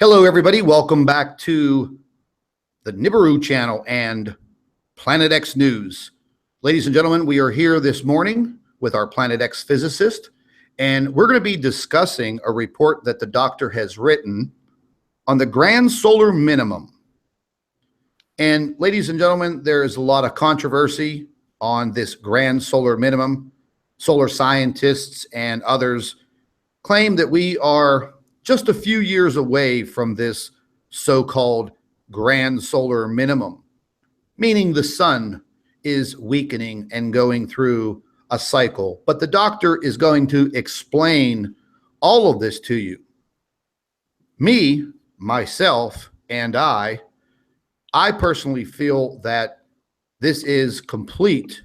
Hello, everybody. Welcome back to the Nibiru channel and Planet X News. Ladies and gentlemen, we are here this morning with our Planet X physicist, and we're going to be discussing a report that the doctor has written on the grand solar minimum. And ladies and gentlemen, there is a lot of controversy on this grand solar minimum. Solar scientists and others claim that we are just a few years away from this so-called grand solar minimum, meaning the sun is weakening and going through a cycle. But the doctor is going to explain all of this to you. Me, myself, and I personally feel that this is complete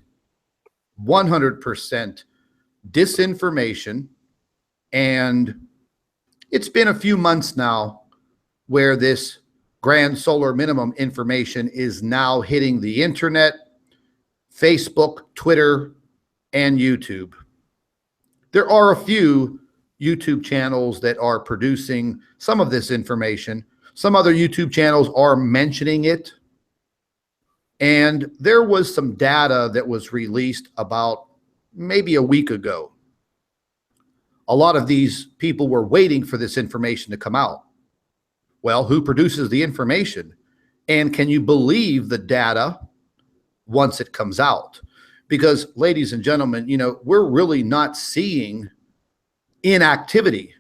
100% disinformation, and it's been a few months now where this grand solar minimum information is now hitting the internet, Facebook, Twitter, and YouTube. There are a few YouTube channels that are producing some of this information. Some other YouTube channels are mentioning it. And there was some data that was released about maybe a week ago. A lot of these people were waiting for this information to come out. Well, who produces the information? And can you believe the data once it comes out? Because, ladies and gentlemen, you know, we're really not seeing inactivity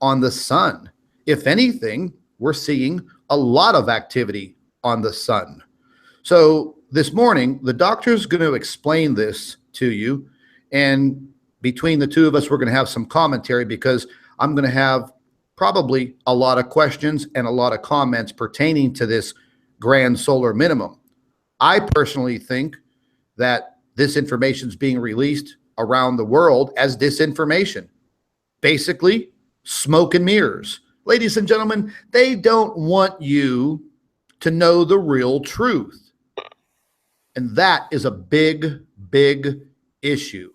on the sun. If anything, we're seeing a lot of activity on the sun. So this morning, the doctor's going to explain this to you, and between the two of us, we're going to have some commentary because I'm going to have probably a lot of questions and a lot of comments pertaining to this grand solar minimum. I personally think that this information is being released around the world as disinformation. Basically, smoke and mirrors. Ladies and gentlemen, they don't want you to know the real truth. And that is a big, big issue.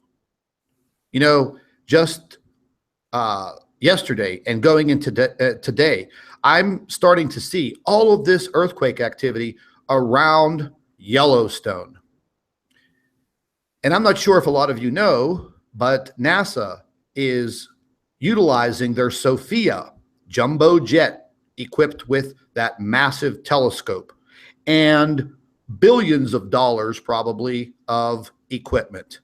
You know, just yesterday and going into today, I'm starting to see all of this earthquake activity around Yellowstone. And I'm not sure if a lot of you know, but NASA is utilizing their Sophia jumbo jet equipped with that massive telescope and billions of dollars probably of equipment.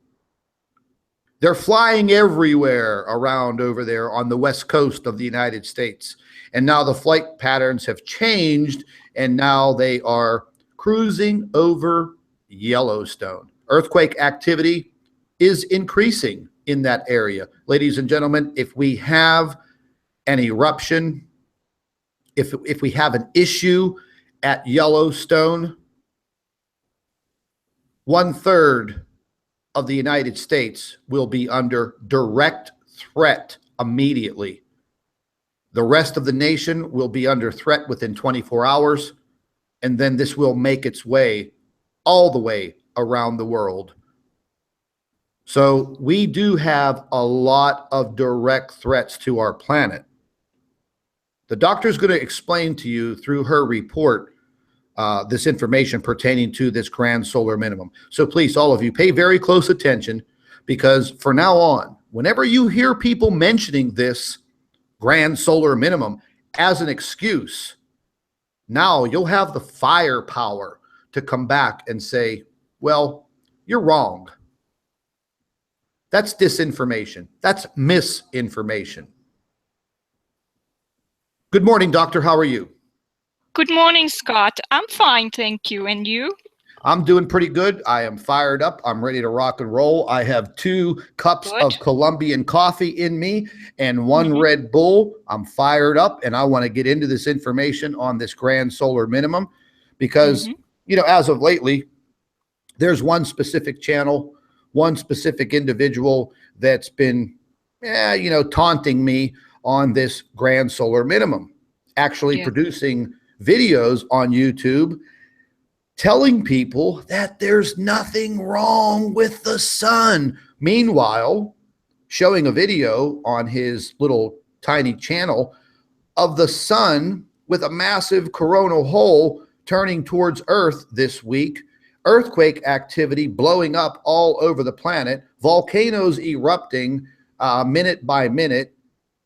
They're flying everywhere around over there on the west coast of the United States. And now the flight patterns have changed, and now they are cruising over Yellowstone. Earthquake activity is increasing in that area. Ladies and gentlemen, if we have an eruption, if we have an issue at Yellowstone, 1/3 of the United States will be under direct threat immediately. The rest of the nation will be under threat within 24 hours, and then this will make its way all the way around the world. So we do have a lot of direct threats to our planet. The doctor's going to explain to you through her report this information pertaining to this grand solar minimum. So please, all of you, pay very close attention, because from now on, whenever you hear people mentioning this grand solar minimum as an excuse, now you'll have the firepower to come back and say, well, you're wrong. That's disinformation. That's misinformation. Good morning, doctor. How are you? Good morning, Scott. I'm fine, thank you. And you? I'm doing pretty good. I am fired up. I'm ready to rock and roll. I have 2 cups of Colombian coffee in me and 1 Red Bull. I'm fired up, and I want to get into this information on this grand solar minimum because, you know, as of lately, there's one specific channel, one specific individual that's been, you know, taunting me on this grand solar minimum, actually producing videos on YouTube telling people that there's nothing wrong with the sun. Meanwhile, showing a video on his little tiny channel of the sun with a massive coronal hole turning towards Earth this week, earthquake activity blowing up all over the planet, volcanoes erupting minute by minute,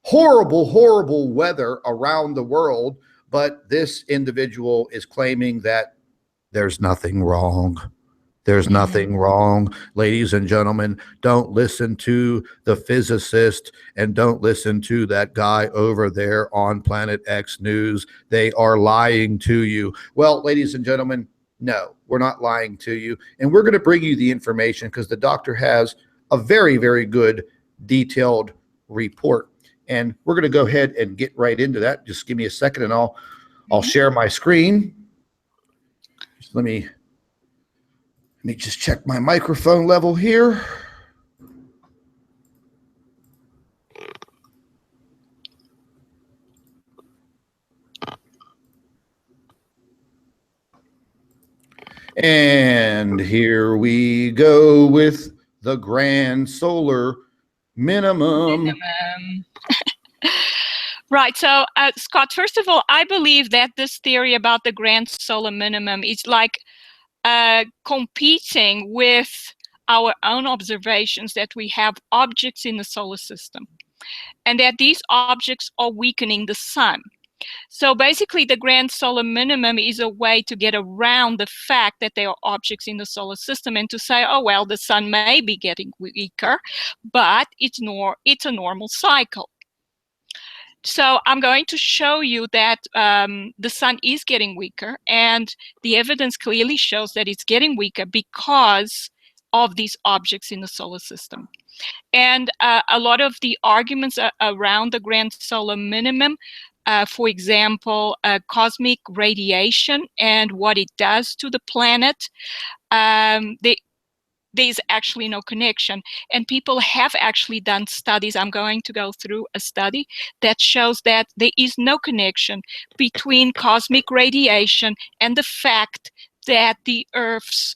horrible weather around the world. But this individual is claiming that there's nothing wrong. There's nothing wrong. Ladies and gentlemen, don't listen to the physicist and don't listen to that guy over there on Planet X News. They are lying to you. Well, ladies and gentlemen, no, we're not lying to you. And we're going to bring you the information because the doctor has a very good detailed report. And we're going to go ahead and get right into that. Just give me a second and I'll share my screen. Just let me just check my microphone level here. And here we go with the grand solar minimum. Right. So, Scott, first of all, I believe that this theory about the grand solar minimum is like competing with our own observations that we have objects in the solar system and that these objects are weakening the sun. So basically, the grand solar minimum is a way to get around the fact that there are objects in the solar system and to say, oh, well, the sun may be getting weaker, but it's a normal cycle. So I'm going to show you that the sun is getting weaker, and the evidence clearly shows that it's getting weaker because of these objects in the solar system. And a lot of the arguments around the grand solar minimum, for example, cosmic radiation and what it does to the planet, there's actually no connection. And people have actually done studies. I'm going to go through a study that shows that there is no connection between cosmic radiation and the fact that the Earth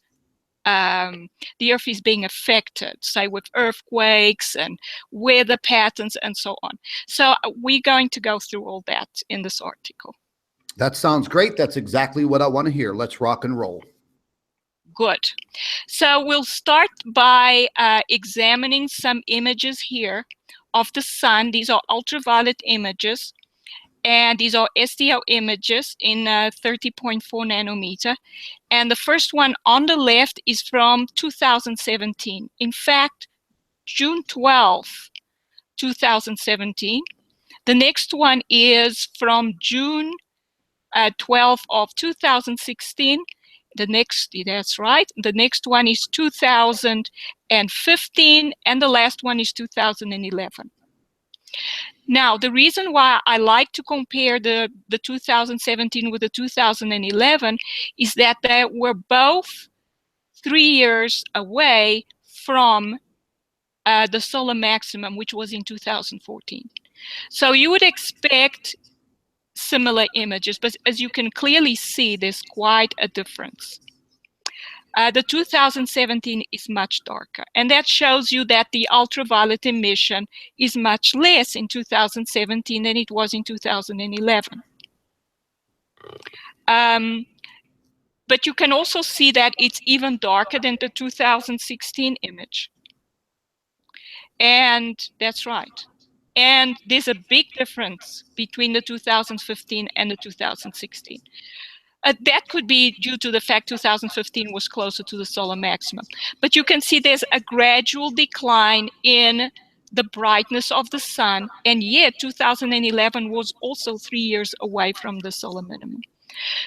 is being affected, say with earthquakes and weather patterns and so on. So we're going to go through all that in this article. That sounds great. That's exactly what I want to hear. Let's rock and roll. Good. So we'll start by examining some images here of the sun. These are ultraviolet images, and these are SDO images in 30.4 nanometer. And the first one on the left is from 2017. In fact, June 12, 2017. The next one is from June 12 of 2016. That's right. The next one is 2015, and the last one is 2011. Now, the reason why I like to compare the 2017 with the 2011 is that they were both 3 years away from the solar maximum, which was in 2014. So you would expect similar images, but as you can clearly see, there's quite a difference. The 2017 is much darker, and that shows you that the ultraviolet emission is much less in 2017 than it was in 2011. But you can also see that it's even darker than the 2016 image. And that's right. And there's a big difference between the 2015 and the 2016. That could be due to the fact 2015 was closer to the solar maximum. But you can see there's a gradual decline in the brightness of the sun, and yet 2011 was also 3 years away from the solar minimum.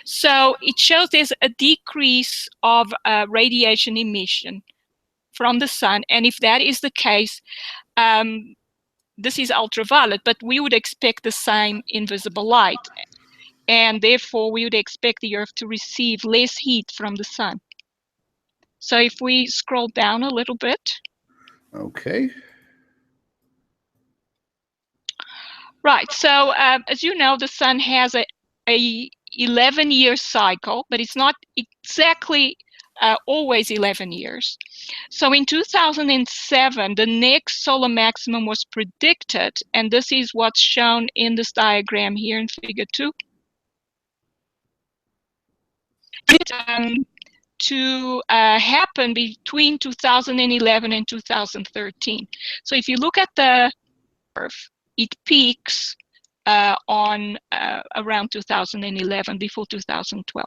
So it shows there's a decrease of radiation emission from the sun, and if that is the case, this is ultraviolet, but we would expect the same in visible light. And therefore, we would expect the Earth to receive less heat from the sun. So if we scroll down a little bit. Okay. Right. So as you know, the sun has a 11-year cycle, but it's not exactly always 11 years. So in 2007, the next solar maximum was predicted, and this is what's shown in this diagram here in figure 2. To happen between 2011 and 2013. So if you look at the curve, it peaks on around 2011, before 2012.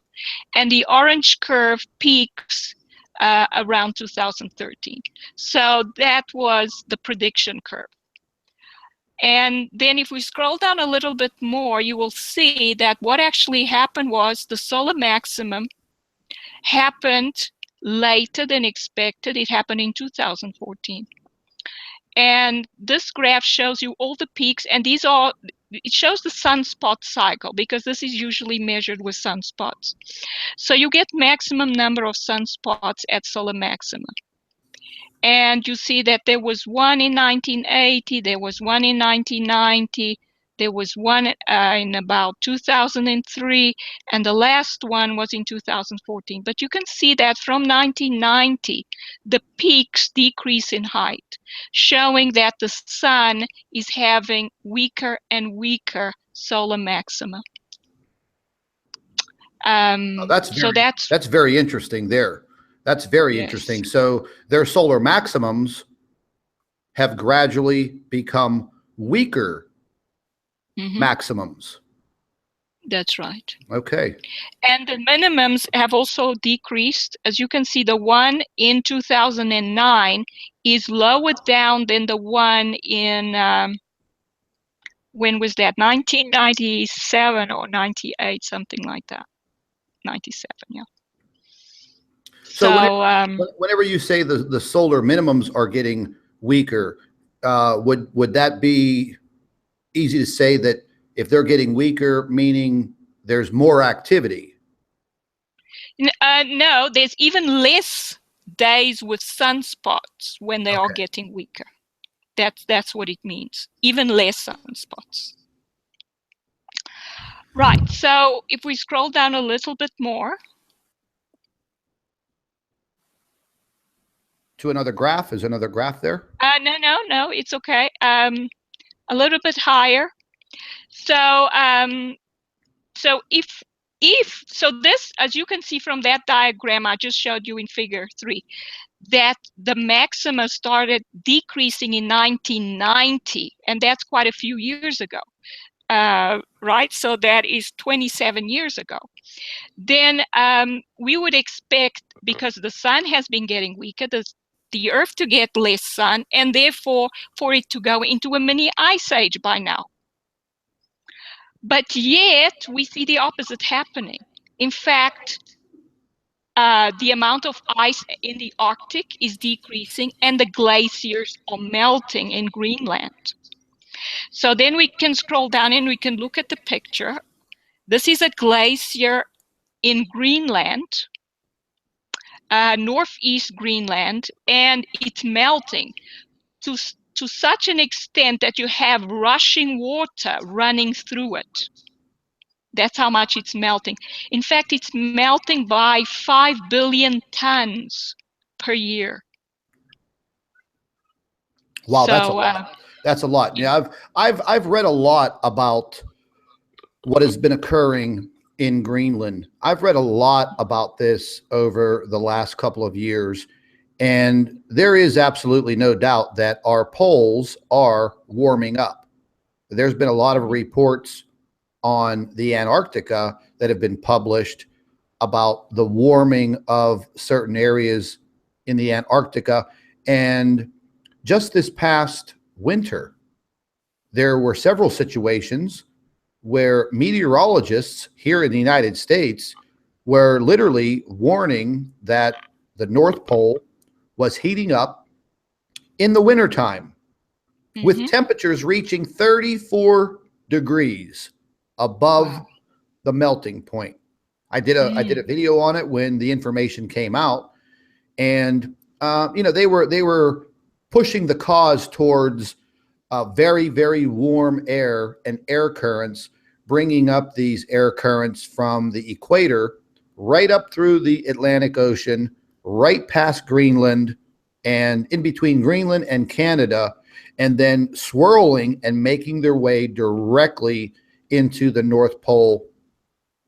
And the orange curve peaks around 2013. So that was the prediction curve. And then if we scroll down a little bit more, you will see that what actually happened was the solar maximum happened later than expected. It happened in 2014. And this graph shows you all the peaks, and it shows the sunspot cycle, because this is usually measured with sunspots. So you get maximum number of sunspots at solar maximum. And you see that there was one in 1980, there was one in 1990, there was one in about 2003, and the last one was in 2014. But you can see that from 1990, the peaks decrease in height, showing that the sun is having weaker and weaker solar maxima. That's very interesting there. That's very interesting. So their solar maximums have gradually become weaker maximums. That's right. Okay. And the minimums have also decreased. As you can see, the one in 2009 is lower down than the one in, when was that? 1997 or 98, something like that. 97, yeah. So whenever you say the solar minimums are getting weaker, would that be easy to say that if they're getting weaker, meaning there's more activity? No, there's even less days with sunspots when they are getting weaker. That's what it means. Even less sunspots. Right. So if we scroll down a little bit more to another graph, is another graph there? No, it's okay. A little bit higher. So so this, as you can see from that diagram I just showed you in figure 3, that the maxima started decreasing in 1990, and that's quite a few years ago, right? So that is 27 years ago. Then we would expect, because the sun has been getting weaker, the Earth to get less sun, and therefore for it to go into a mini ice age by now. But yet we see the opposite happening. In fact, the amount of ice in the Arctic is decreasing, and the glaciers are melting in Greenland. So then we can scroll down and we can look at the picture. This is a glacier in Greenland, northeast Greenland, and it's melting to such an extent that you have rushing water running through it. That's how much it's melting. In fact, it's melting by 5 billion tons per year. Wow, so, that's a lot. That's a lot. Yeah, I've read a lot about what has been occurring in Greenland. I've read a lot about this over the last couple of years, and there is absolutely no doubt that our poles are warming up. There's been a lot of reports on the Antarctica that have been published about the warming of certain areas in the Antarctica. And just this past winter, there were several situations where meteorologists here in the United States were literally warning that the North Pole was heating up in the wintertime, with temperatures reaching 34 degrees above the melting point. I did a video on it when the information came out, and they were pushing the cause towards very, very warm air and air currents, bringing up these air currents from the equator right up through the Atlantic Ocean right past Greenland and in between Greenland and Canada, and then swirling and making their way directly into the North Pole,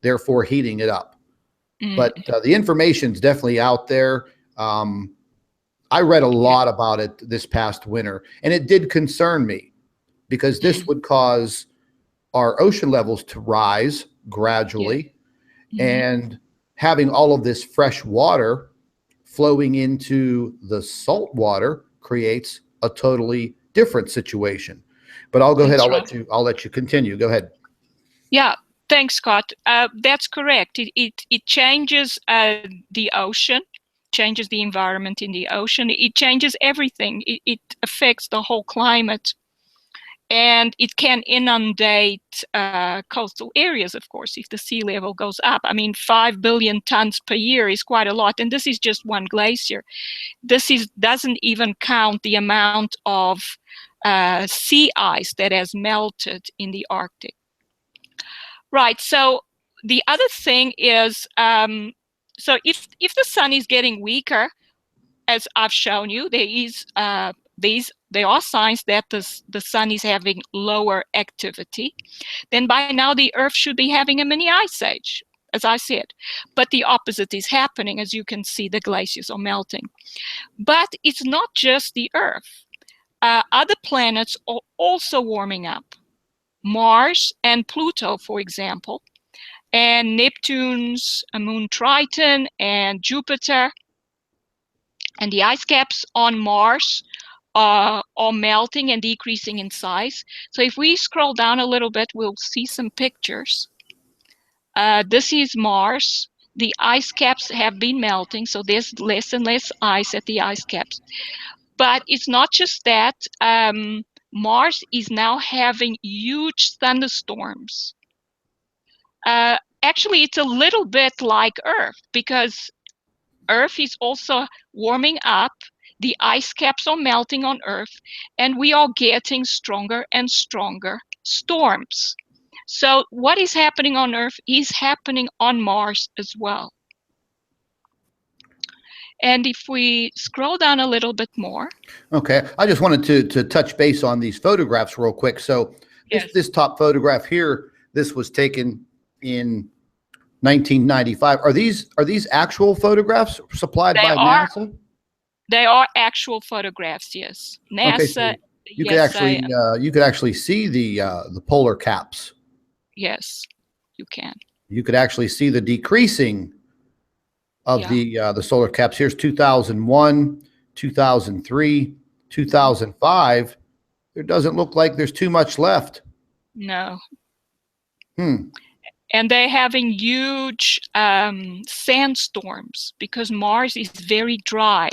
therefore heating it up. But the information's definitely out there. I read a lot about it this past winter, and it did concern me because this would cause our ocean levels to rise gradually, and having all of this fresh water flowing into the salt water creates a totally different situation. But I'll go ahead. I'll let you continue. Go ahead. Yeah, thanks, Scott. That's correct. It changes the ocean, changes the environment in the ocean. It changes everything. It affects the whole climate. And it can inundate coastal areas, of course, if the sea level goes up. I mean, 5 billion tons per year is quite a lot. And this is just one glacier. Doesn't even count the amount of sea ice that has melted in the Arctic. Right. So the other thing is, so if the sun is getting weaker, as I've shown you, there are signs that the sun is having lower activity, then by now the Earth should be having a mini ice age, as I said. But the opposite is happening. As you can see, the glaciers are melting. But it's not just the Earth. Other planets are also warming up. Mars and Pluto, for example, and Neptune's moon Triton and Jupiter. And the ice caps on Mars are melting and decreasing in size. So if we scroll down a little bit, we'll see some pictures. This is Mars. The ice caps have been melting, so there's less and less ice at the ice caps. But it's not just that. Mars is now having huge thunderstorms. Actually, it's a little bit like Earth, because Earth is also warming up. The ice caps are melting on Earth, and we are getting stronger and stronger storms. So what is happening on Earth is happening on Mars as well. And if we scroll down a little bit more. Okay, I just wanted to touch base on these photographs real quick. So this top photograph here, this was taken in 1995. Are these actual photographs supplied by NASA? They are actual photographs, yes. NASA. Okay, so you could actually see the polar caps. Yes, you can. You could actually see the decreasing of the solar caps. Here's 2001, 2003, 2005. There doesn't look like there's too much left. No. And they're having huge sandstorms because Mars is very dry.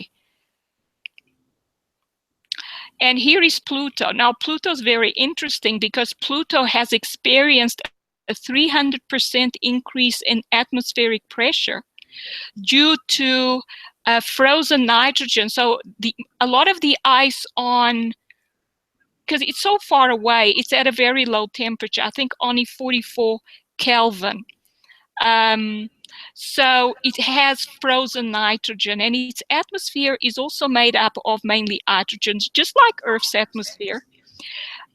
And here is Pluto. Now, Pluto's very interesting because Pluto has experienced a 300% increase in atmospheric pressure due to frozen nitrogen. So a lot of the ice on, because it's so far away, it's at a very low temperature, I think only 44 Kelvin. So it has frozen nitrogen, and its atmosphere is also made up of mainly hydrogens, just like Earth's atmosphere.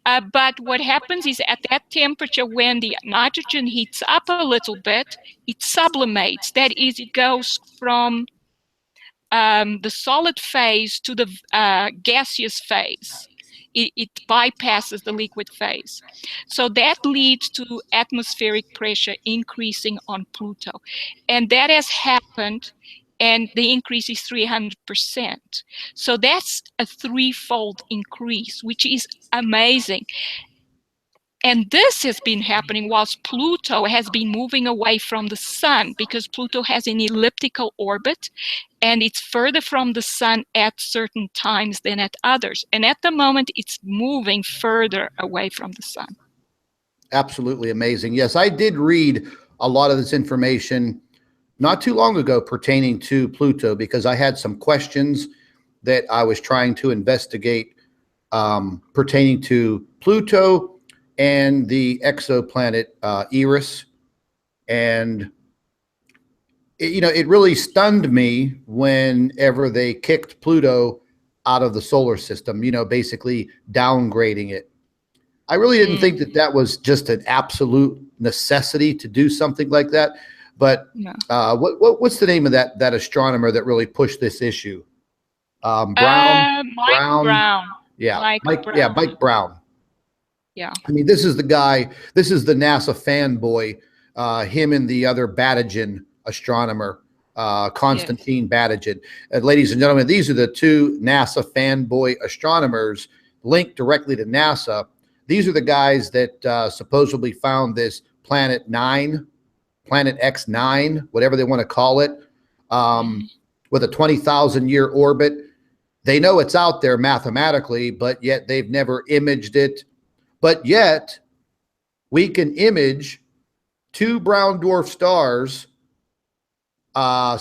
But what happens is at that temperature, when the nitrogen heats up a little bit, it sublimates. That is, it goes from the solid phase to the gaseous phase. It bypasses the liquid phase. So that leads to atmospheric pressure increasing on Pluto. And that has happened, and the increase is 300%. So that's a threefold increase, which is amazing. And this has been happening whilst Pluto has been moving away from the sun, because Pluto has an elliptical orbit and it's further from the sun at certain times than at others. And at the moment, it's moving further away from the sun. Absolutely amazing. Yes, I did read a lot of this information not too long ago pertaining to Pluto, because I had some questions that I was trying to investigate pertaining to Pluto and the exoplanet Eris. And it really stunned me whenever they kicked Pluto out of the solar system, basically downgrading it. I really didn't think that that was just an absolute necessity to do something like that. But No. What's the name of that astronomer that really pushed this issue? Brown. Mike Brown. Yeah, Mike Brown. Yeah, Mike Brown. Yeah. I mean, this is the guy. This is the NASA fanboy. Him and the other Badagen astronomer, Konstantin Badagen. Ladies and gentlemen, these are the two NASA fanboy astronomers linked directly to NASA. These are the guys that supposedly found this Planet X9, whatever they want to call it, with a 20,000 year orbit. They know it's out there mathematically, but yet they've never imaged it. But yet we can image two brown dwarf stars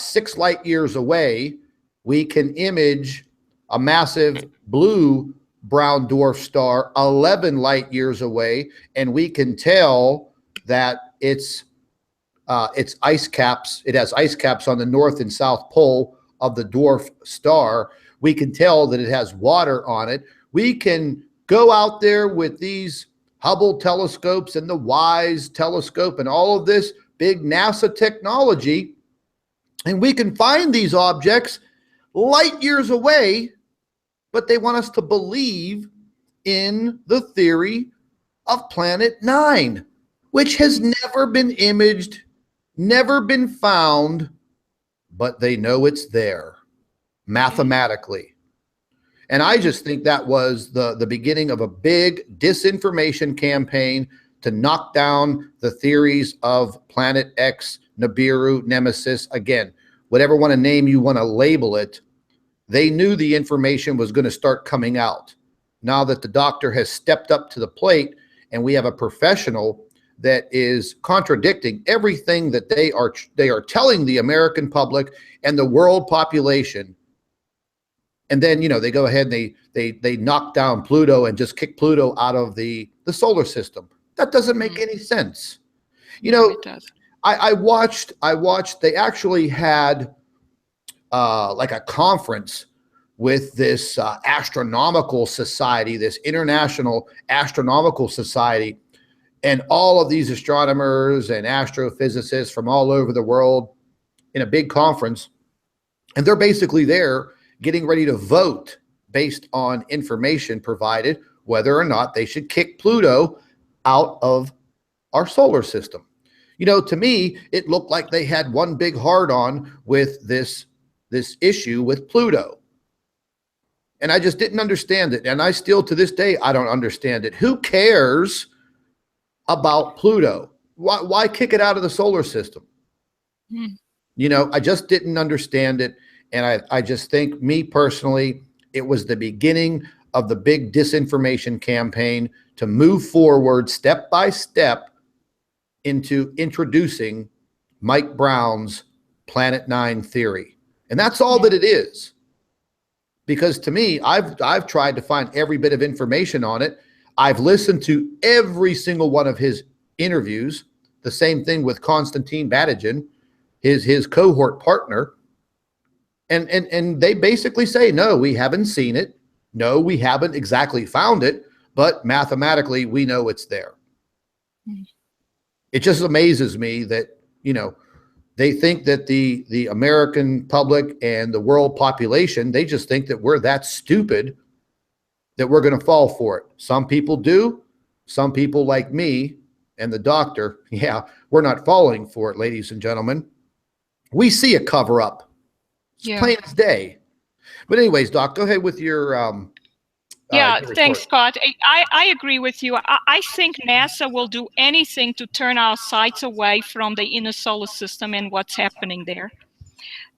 6 light years away. We can image a massive blue brown dwarf star 11 light years away, and we can tell that it's ice caps. It has ice caps on the north and south pole of the dwarf star. We can tell that it has water on it. We can go out there with these Hubble telescopes and the WISE telescope and all of this big NASA technology, and we can find these objects light years away, but they want us to believe in the theory of Planet 9, which has never been imaged, never been found, but they know it's there mathematically. And I just think that was the beginning of a big disinformation campaign to knock down the theories of Planet X, Nibiru, Nemesis. Again, whatever name you want to label it, they knew the information was going to start coming out. Now that the doctor has stepped up to the plate and we have a professional that is contradicting everything that they are telling the American public and the world population. And then, they go ahead and they knock down Pluto and just kick Pluto out of the solar system. That doesn't make any sense. It does. I watched, they actually had like a conference with this astronomical society, this International Astronomical Society, and all of these astronomers and astrophysicists from all over the world in a big conference. And they're basically there getting ready to vote based on information provided, whether or not they should kick Pluto out of our solar system. To me, it looked like they had one big hard-on with this issue with Pluto. And I just didn't understand it. And I still, to this day, I don't understand it. Who cares about Pluto? Why kick it out of the solar system? I just didn't understand it. And I just think, me personally, it was the beginning of the big disinformation campaign to move forward step by step into introducing Mike Brown's Planet 9 theory. And that's all that it is. Because to me, I've tried to find every bit of information on it. I've listened to every single one of his interviews. The same thing with Konstantin Badagen, his cohort partner. And they basically say, no, we haven't seen it. No, we haven't exactly found it, but mathematically we know it's there. It just amazes me that, they think that the American public and the world population, they just think that we're that stupid that we're going to fall for it. Some people do. Some people like me and the doctor, we're not falling for it, ladies and gentlemen. We see a cover up. It's plain as day. But anyways, Doc, go ahead with your thanks, Scott. I agree with you. I think NASA will do anything to turn our sights away from the inner solar system and what's happening there.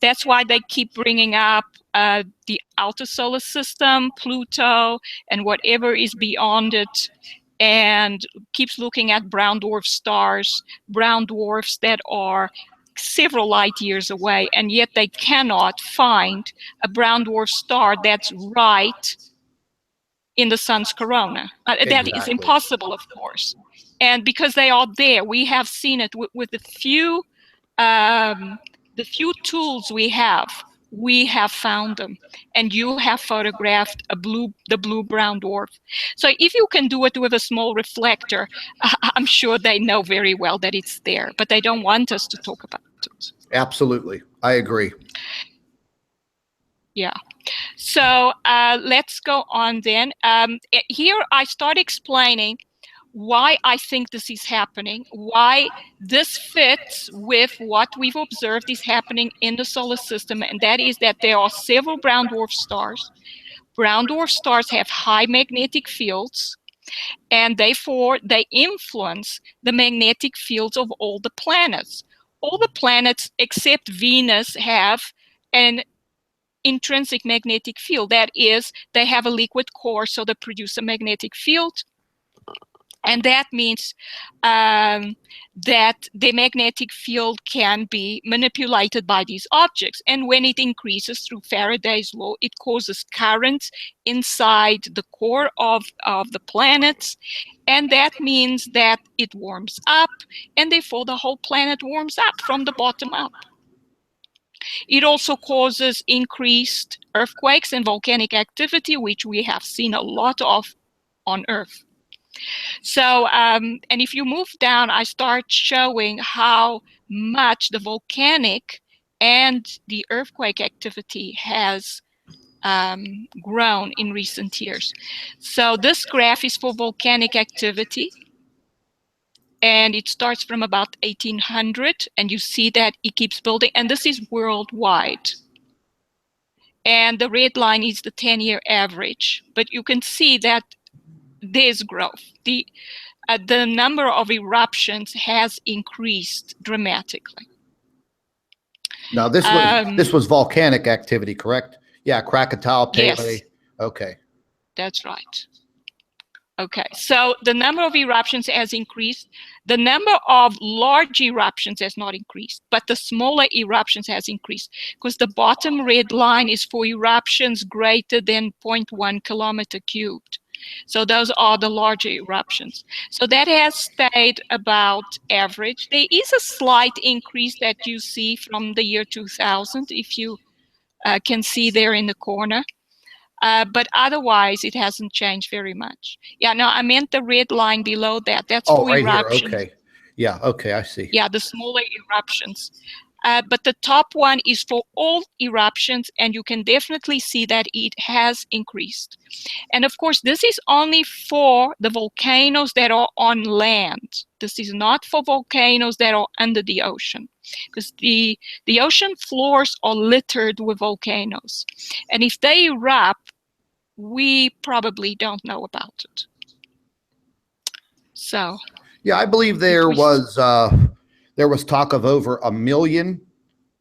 That's why they keep bringing up the outer solar system, Pluto, and whatever is beyond it, and keeps looking at brown dwarf stars, brown dwarfs that are several light years away, and yet they cannot find a brown dwarf star that's right in the sun's corona. That is impossible, of course. And because they are there, we have seen it with a few the few tools we have found them, and you have photographed the blue-brown dwarf. So if you can do it with a small reflector, I'm sure they know very well that it's there, but they don't want us to talk about it. Absolutely. I agree. Yeah. So let's go on then. Here I start explaining why I think this is happening, why this fits with what we've observed is happening in the solar system, and that is that there are several brown dwarf stars. Brown dwarf stars have high magnetic fields, and therefore they influence the magnetic fields of all the planets. All the planets except Venus have an intrinsic magnetic field. That is, they have a liquid core, so they produce a magnetic field. And that means that the magnetic field can be manipulated by these objects. And when it increases through Faraday's law, it causes currents inside the core of the planets. And that means that it warms up, and therefore the whole planet warms up from the bottom up. It also causes increased earthquakes and volcanic activity, which we have seen a lot of on Earth. So, and if you move down, I start showing how much the volcanic and the earthquake activity has grown in recent years. So this graph is for volcanic activity, and it starts from about 1800, and you see that it keeps building, and this is worldwide. And the red line is the 10-year average, but you can see that there's growth. The number of eruptions has increased dramatically. Now, this was volcanic activity, correct? Yeah, Krakatoa, Pele. Yes. Okay. That's right. Okay, so the number of eruptions has increased. The number of large eruptions has not increased, but the smaller eruptions has increased, because the bottom red line is for eruptions greater than 0.1 kilometer cubed. So those are the larger eruptions. So that has stayed about average. There is a slight increase that you see from the year 2000, if you can see there in the corner. But otherwise, it hasn't changed very much. Yeah, no, I meant the red line below that. That's for right eruptions. Here. Okay. Yeah, okay, I see. Yeah, the smaller eruptions. But the top one is for all eruptions, and you can definitely see that it has increased. And of course, this is only for the volcanoes that are on land. This is not for volcanoes that are under the ocean, because the ocean floors are littered with volcanoes. And if they erupt, we probably don't know about it. So yeah, I believe there was talk of over 1 million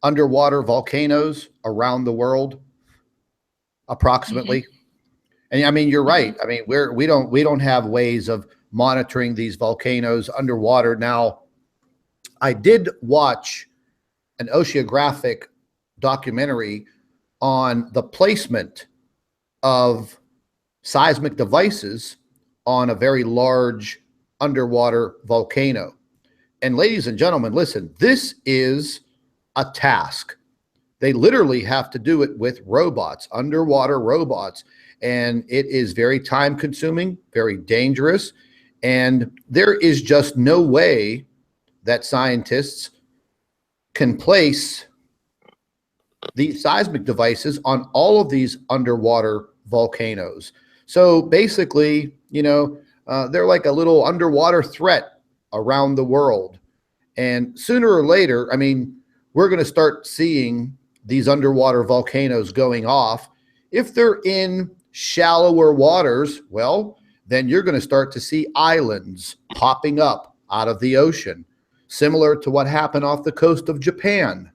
underwater volcanoes around the world, approximately. Mm-hmm. And I mean, you're right. I mean, we don't have ways of monitoring these volcanoes underwater. Now, I did watch an oceanographic documentary on the placement of seismic devices on a very large underwater volcano. And ladies and gentlemen, listen, this is a task. They literally have to do it with robots, underwater robots. And it is very time consuming, very dangerous. And there is just no way that scientists can place the seismic devices on all of these underwater volcanoes. So basically, they're like a little underwater threat around the world. And sooner or later, I mean, we're going to start seeing these underwater volcanoes going off. If they're in shallower waters, well, then you're going to start to see islands popping up out of the ocean, similar to what happened off the coast of Japan.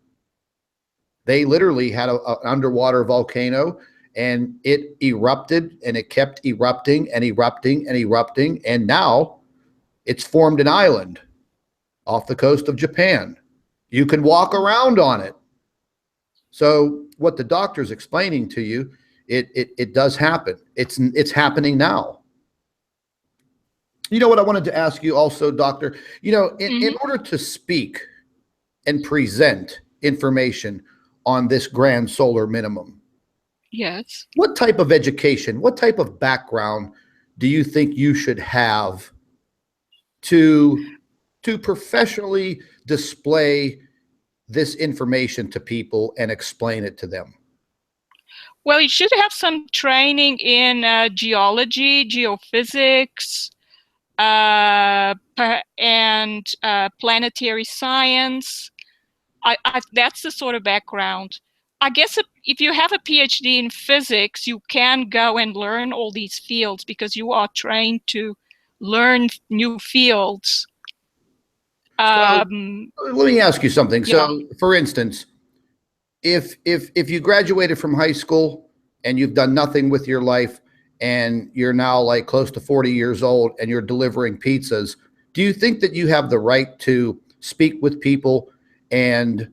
They literally had an underwater volcano, and it erupted, and it kept erupting and erupting and erupting, and now it's formed an island off the coast of Japan. You can walk around on it. So what the doctor's explaining to you, it does happen. It's happening now. You know what I wanted to ask you also, Doctor? In order to speak and present information on this grand solar minimum. Yes. What type of education, what type of background do you think you should have to professionally display this information to people and explain it to them? Well, you should have some training in geology, geophysics, and planetary science. That's the sort of background. I guess if you have a PhD in physics, you can go and learn all these fields because you are trained to learn new fields. Let me ask you something. Yeah. So, for instance, if you graduated from high school and you've done nothing with your life and you're now like close to 40 years old and you're delivering pizzas, do you think that you have the right to speak with people and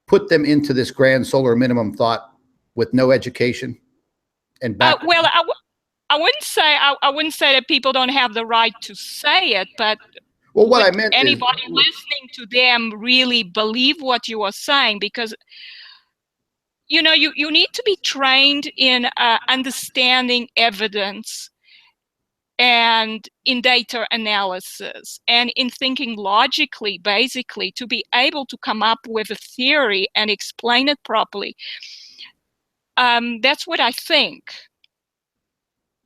put them into this grand solar minimum thought with no education and background? Well, I wouldn't say that people don't have the right to say it, but well, what I meant anybody is, listening to them really believe what you are saying, because you need to be trained in understanding evidence and in data analysis and in thinking logically, basically, to be able to come up with a theory and explain it properly. That's what I think.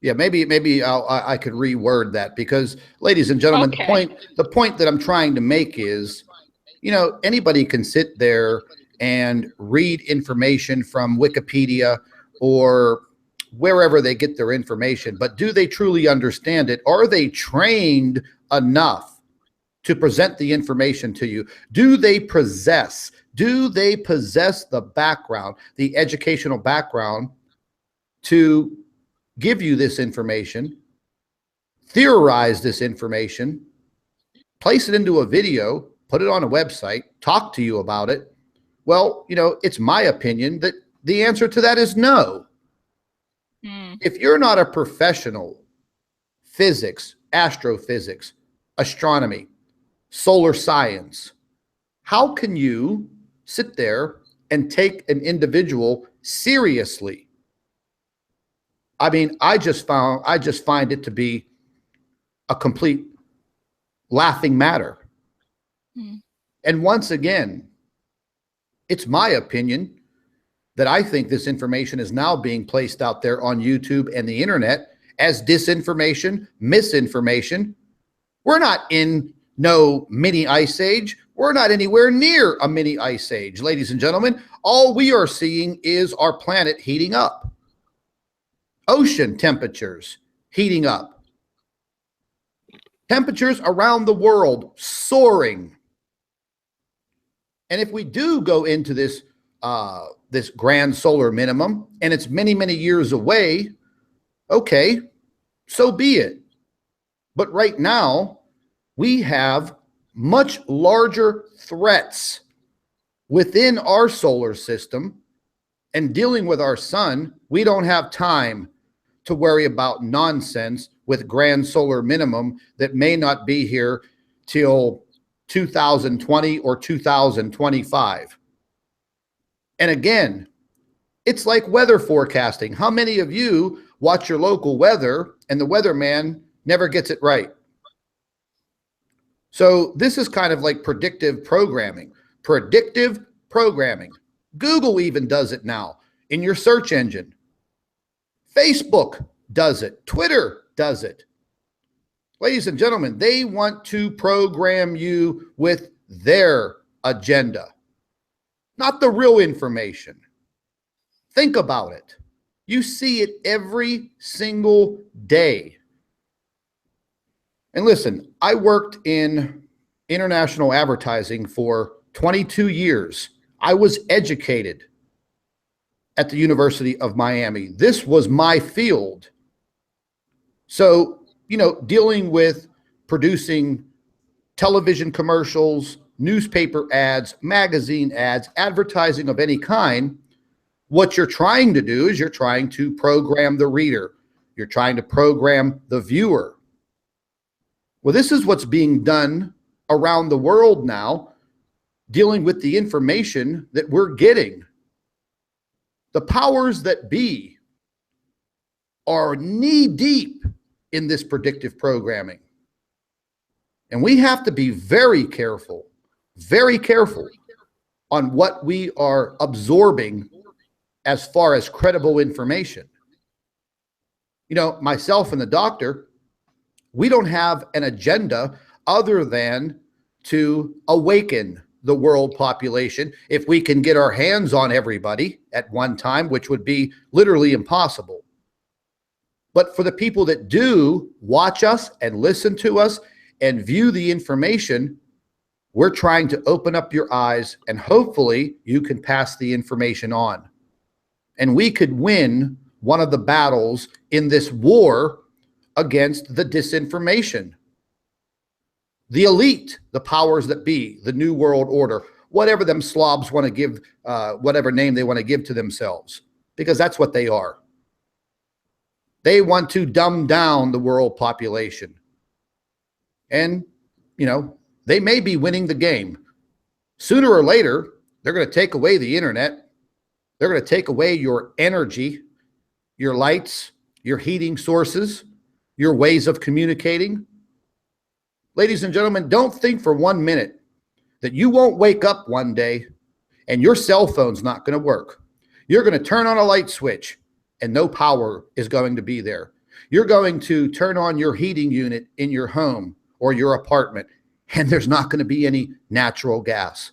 yeah, maybe I could reword that, because, ladies and gentlemen, Okay. the point that I'm trying to make is, anybody can sit there and read information from Wikipedia or wherever they get their information, but do they truly understand it? Are they trained enough to present the information to you? Do they possess the background, the educational background to give you this information, theorize this information, place it into a video, put it on a website, talk to you about it? Well, it's my opinion that the answer to that is no. If you're not a professional, physics, astrophysics, astronomy, solar science, how can you sit there and take an individual seriously? I mean, I just find it to be a complete laughing matter. And once again, it's my opinion that I think this information is now being placed out there on YouTube and the internet as disinformation, misinformation. We're not in no mini ice age. We're not anywhere near a mini ice age, ladies and gentlemen. All we are seeing is our planet heating up. Ocean temperatures heating up. Temperatures around the world soaring. And if we do go into this this grand solar minimum and it's many, many years away, okay, so be it. But right now, we have much larger threats within our solar system, and dealing with our sun, we don't have time to worry about nonsense with grand solar minimum that may not be here till 2020 or 2025. And again, it's like weather forecasting. How many of you watch your local weather and the weatherman never gets it right? So this is kind of like predictive programming. Predictive programming. Google even does it now in your search engine. Facebook does it. Twitter does it. Ladies and gentlemen, they want to program you with their agenda, not the real information. Think about it. You see it every single day. And listen, I worked in international advertising for 22 years. I was educated at the University of Miami. This was my field. So, dealing with producing television commercials, newspaper ads, magazine ads, advertising of any kind, what you're trying to do is you're trying to program the reader. You're trying to program the viewer. Well, this is what's being done around the world now dealing with the information that we're getting. The powers that be are knee deep in this predictive programming. And we have to be very careful on what we are absorbing as far as credible information. You know, myself and the doctor, we don't have an agenda other than to awaken the world population if we can get our hands on everybody at one time, which would be literally impossible. But for the people that do watch us and listen to us and view the information, we're trying to open up your eyes, and hopefully you can pass the information on. And we could win one of the battles in this war against the disinformation. The elite, the powers that be, the New World Order, whatever them slobs want to give, whatever name they want to give to themselves, because that's what they are. They want to dumb down the world population. And, you know, they may be winning the game. Sooner or later, they're going to take away the internet. They're going to take away your energy, your lights, your heating sources, your ways of communicating. Ladies and gentlemen, don't think for 1 minute that you won't wake up one day and your cell phone's not going to work. You're going to turn on a light switch and no power is going to be there. You're going to turn on your heating unit in your home or your apartment, and there's not going to be any natural gas.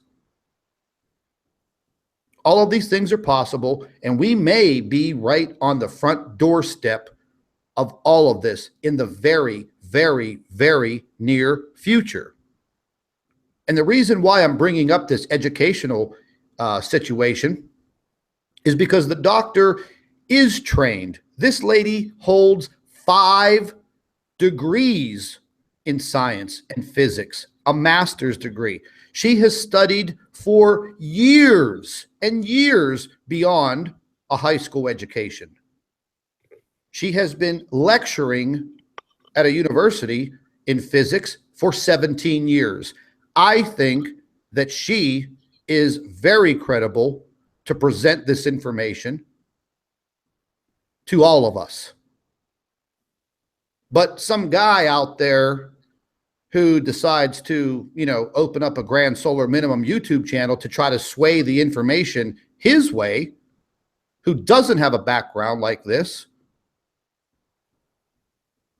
All of these things are possible, and we may be right on the front doorstep of all of this in the very, very, very near future. And the reason why I'm bringing up this educational situation is because the doctor is trained. This lady holds 5 degrees in science and physics, a master's degree. She has studied for years and years beyond a high school education. She has been lecturing at a university in physics for 17 years. I think that she is very credible to present this information to all of us. But some guy out there who decides to, you know, open up a grand solar minimum YouTube channel to try to sway the information his way, who doesn't have a background like this,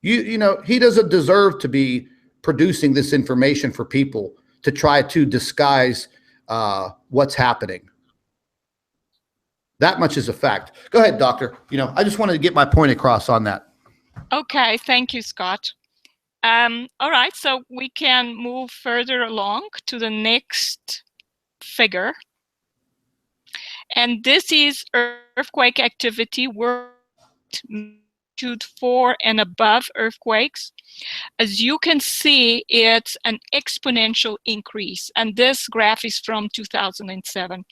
you know, he doesn't deserve to be producing this information for people to try to disguise what's happening. That much is a fact. Go ahead, doctor. You know, I just wanted to get my point across on that. Okay, thank you, Scott. All right, so we can move further along to the next figure. And this is earthquake activity, magnitude 4 and above earthquakes. As you can see, it's an exponential increase. And this graph is from 2007.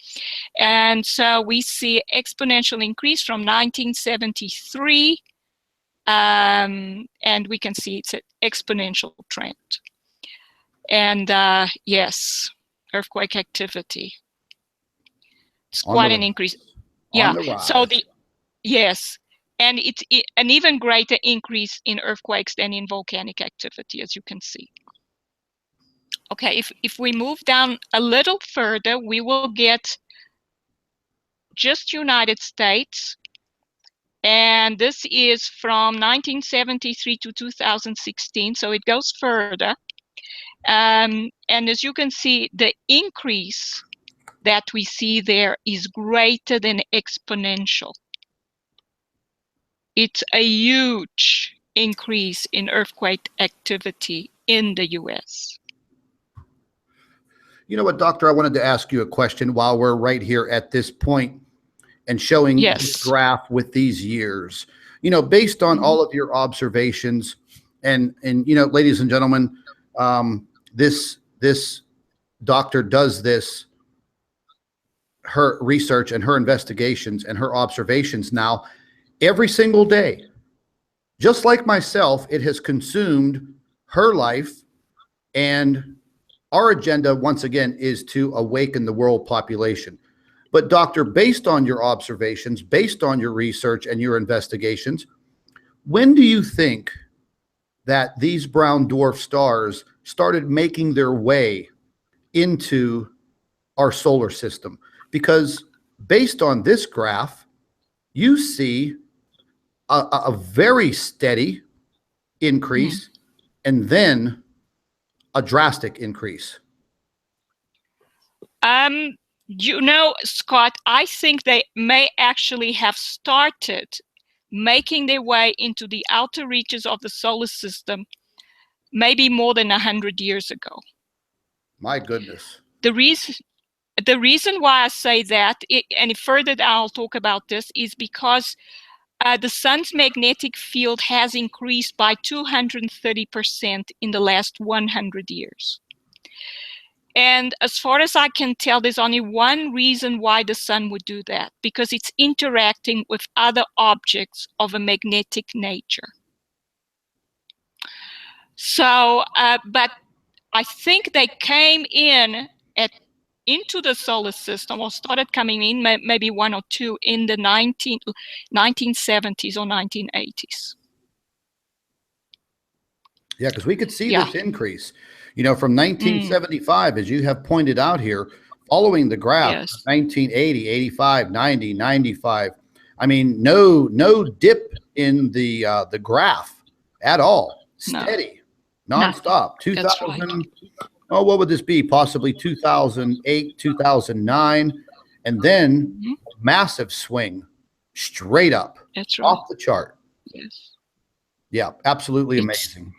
And so we see exponential increase from 1973. And we can see it's an exponential trend. And yes, earthquake activity. It's quite an increase. Yeah, so yes. And it's an even greater increase in earthquakes than in volcanic activity, as you can see. Okay, if we move down a little further, we will get just United States. And this is from 1973 to 2016, so it goes further. And as you can see, the increase that we see there is greater than exponential. It's a huge increase in earthquake activity in the US. You know what, doctor, I wanted to ask you a question while we're right here at this point and showing this graph with these years. You know, based on all of your observations and you know, ladies and gentlemen, this doctor does this, her research and her investigations and her observations now every single day. Just like myself, it has consumed her life and our agenda, once again, is to awaken the world population. But doctor, based on your observations, based on your research and your investigations, when do you think that these brown dwarf stars started making their way into our solar system? Because based on this graph, you see a very steady increase and then a drastic increase. You know, Scott, I think they may actually have started making their way into the outer reaches of the solar system maybe more than 100 years ago. My goodness. The reason why I say that, and further I'll talk about this, is because the sun's magnetic field has increased by 230% in the last 100 years. And as far as I can tell, there's only one reason why the sun would do that, because it's interacting with other objects of a magnetic nature. So, but I think they came into the solar system, or started coming in, maybe one or two, in the 1970s or 1980s. Yeah, because we could see this increase. You know, from 1975, as you have pointed out here, following the graph, 1980, 85, 90, 95. I mean, no dip in the graph at all. Steady, nonstop. 2000. Oh, what would this be? Possibly 2008, 2009, and then massive swing, straight up, off the chart. Yes. Yeah, absolutely amazing.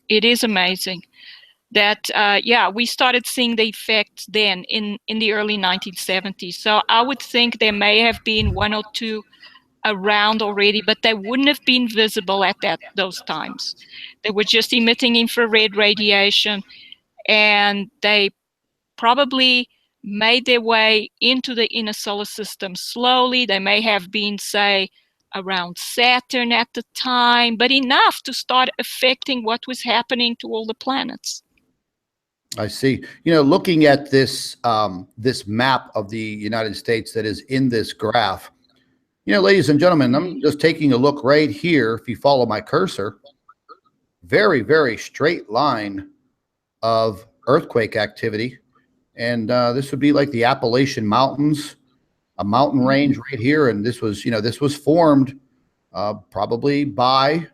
It is amazing that, we started seeing the effects then in the early 1970s. So I would think there may have been one or two around already, but they wouldn't have been visible at those times. They were just emitting infrared radiation, and they probably made their way into the inner solar system slowly. They may have been, say, around Saturn at the time, but enough to start affecting what was happening to all the planets. I see. You know, looking at this this map of the United States that is in this graph, you know, ladies and gentlemen, I'm just taking a look right here. If you follow my cursor, very, very straight line of earthquake activity. And this would be like the Appalachian Mountains, a mountain range right here. And this was, you know, this was formed probably by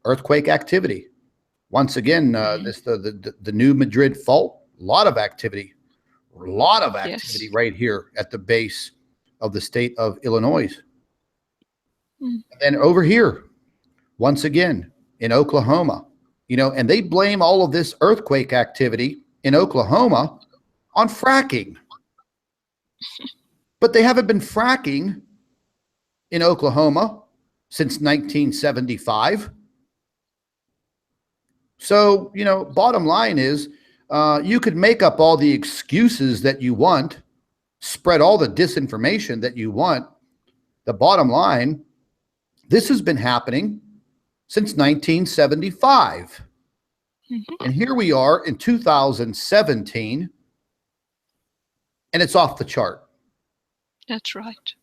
earthquake activity. Once again, the New Madrid Fault, a lot of activity right here at the base of the state of Illinois. And then over here, once again, in Oklahoma, you know, and they blame all of this earthquake activity in Oklahoma on fracking. But they haven't been fracking in Oklahoma since 1975. So, you know, bottom line is you could make up all the excuses that you want, spread all the disinformation that you want. The bottom line, this has been happening since 1975. And here we are in 2017, and it's off the chart. That's right.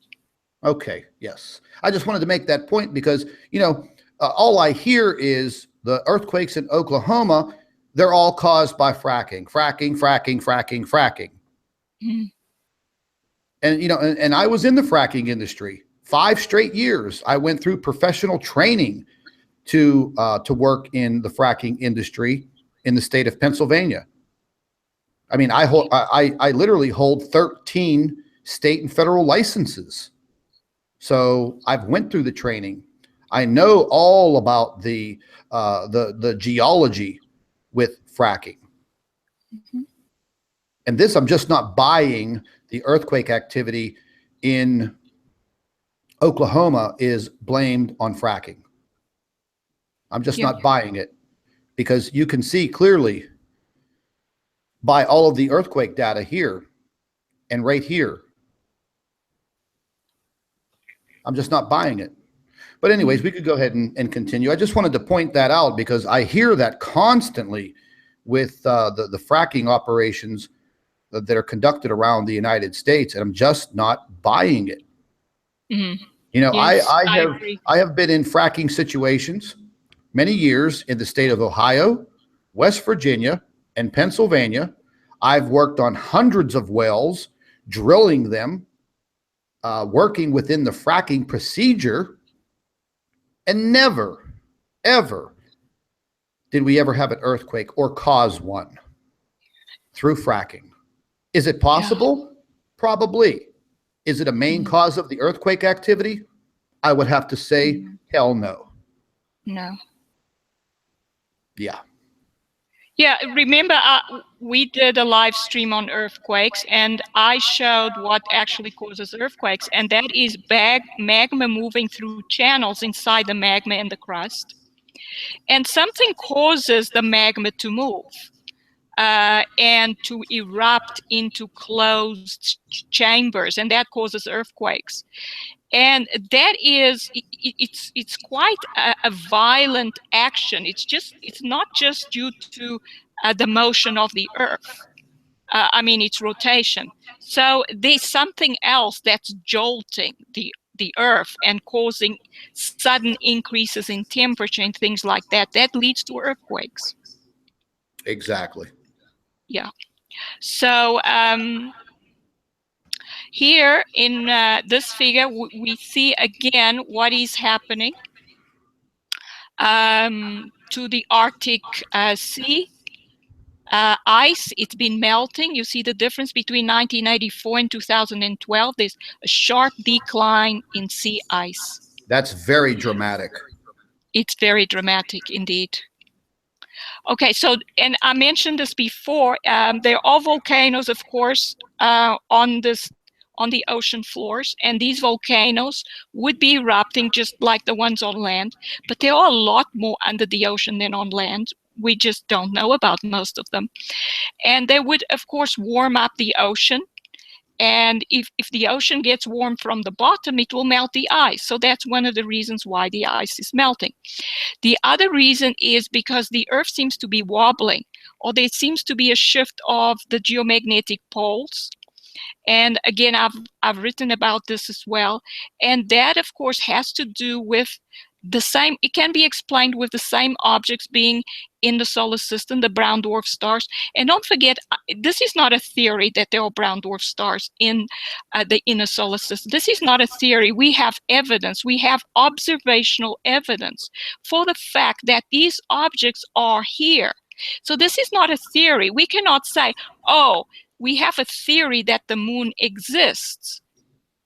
Okay, yes. I just wanted to make that point because, you know, all I hear is the earthquakes in Oklahoma, they're all caused by fracking. And, you know, and I was in the fracking industry 5 straight years. I went through professional training to work in the fracking industry in the state of Pennsylvania. I mean, I literally hold 13 state and federal licenses. So I've went through the training. I know all about the geology with fracking. And this, I'm just not buying the earthquake activity in Oklahoma is blamed on fracking. I'm just not buying it, because you can see clearly by all of the earthquake data here and right here. I'm just not buying it. But anyways, we could go ahead and continue. I just wanted to point that out because I hear that constantly with the fracking operations that are conducted around the United States, and I'm just not buying it. Mm-hmm. You know, Yes, I agree. have been in fracking situations many years in the state of Ohio, West Virginia, and Pennsylvania. I've worked on hundreds of wells, drilling them, working within the fracking procedure, and never, ever did we ever have an earthquake or cause one through fracking. Is it possible? Yeah. Probably. Is it a main cause of the earthquake activity? I would have to say, hell no. No. Yeah. Yeah, remember we did a live stream on earthquakes, and I showed what actually causes earthquakes, and that is magma moving through channels inside the magma in the crust. And something causes the magma to move and to erupt into closed chambers, and that causes earthquakes. And that is, it's quite a violent action. It's not just due to the motion of the earth. I mean, its rotation. So there's something else that's jolting the earth and causing sudden increases in temperature and things like that. That leads to earthquakes. Exactly. Yeah. So here in this figure, we see again what is happening to the Arctic Sea. Ice, it's been melting. You see the difference between 1984 and 2012. There's a sharp decline in sea ice. That's very dramatic. It's very dramatic indeed. Okay, so, and I mentioned this before, there are volcanoes, of course, on the ocean floors, and these volcanoes would be erupting just like the ones on land, but there are a lot more under the ocean than on land. We just don't know about most of them. And they would, of course, warm up the ocean. And if the ocean gets warm from the bottom, it will melt the ice. So that's one of the reasons why the ice is melting. The other reason is because the Earth seems to be wobbling, or there seems to be a shift of the geomagnetic poles. And again, I've written about this as well. And that, of course, has to do with the same, it can be explained with the same objects being in the solar system, the brown dwarf stars. And don't forget, this is not a theory that there are brown dwarf stars in the inner solar system. This is not a theory. We have evidence. We have observational evidence for the fact that these objects are here. So this is not a theory. We cannot say, oh, we have a theory that the moon exists.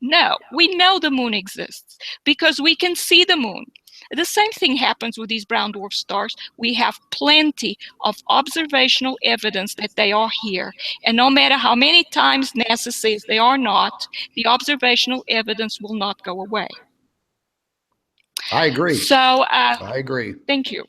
No, we know the moon exists because we can see the moon. The same thing happens with these brown dwarf stars. We have plenty of observational evidence that they are here. And no matter how many times NASA says they are not, the observational evidence will not go away. I agree. So, I agree. Thank you.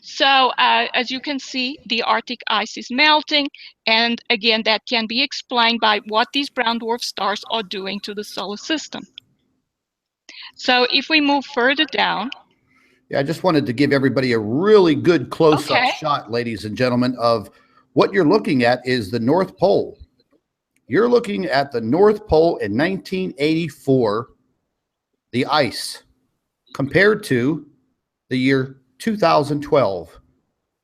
So as you can see, the Arctic ice is melting. And again, that can be explained by what these brown dwarf stars are doing to the solar system. So if we move further down. Yeah, I just wanted to give everybody a really good close-up shot, ladies and gentlemen, of what you're looking at is the North Pole. You're looking at the North Pole in 1984, the ice, compared to the year 2012.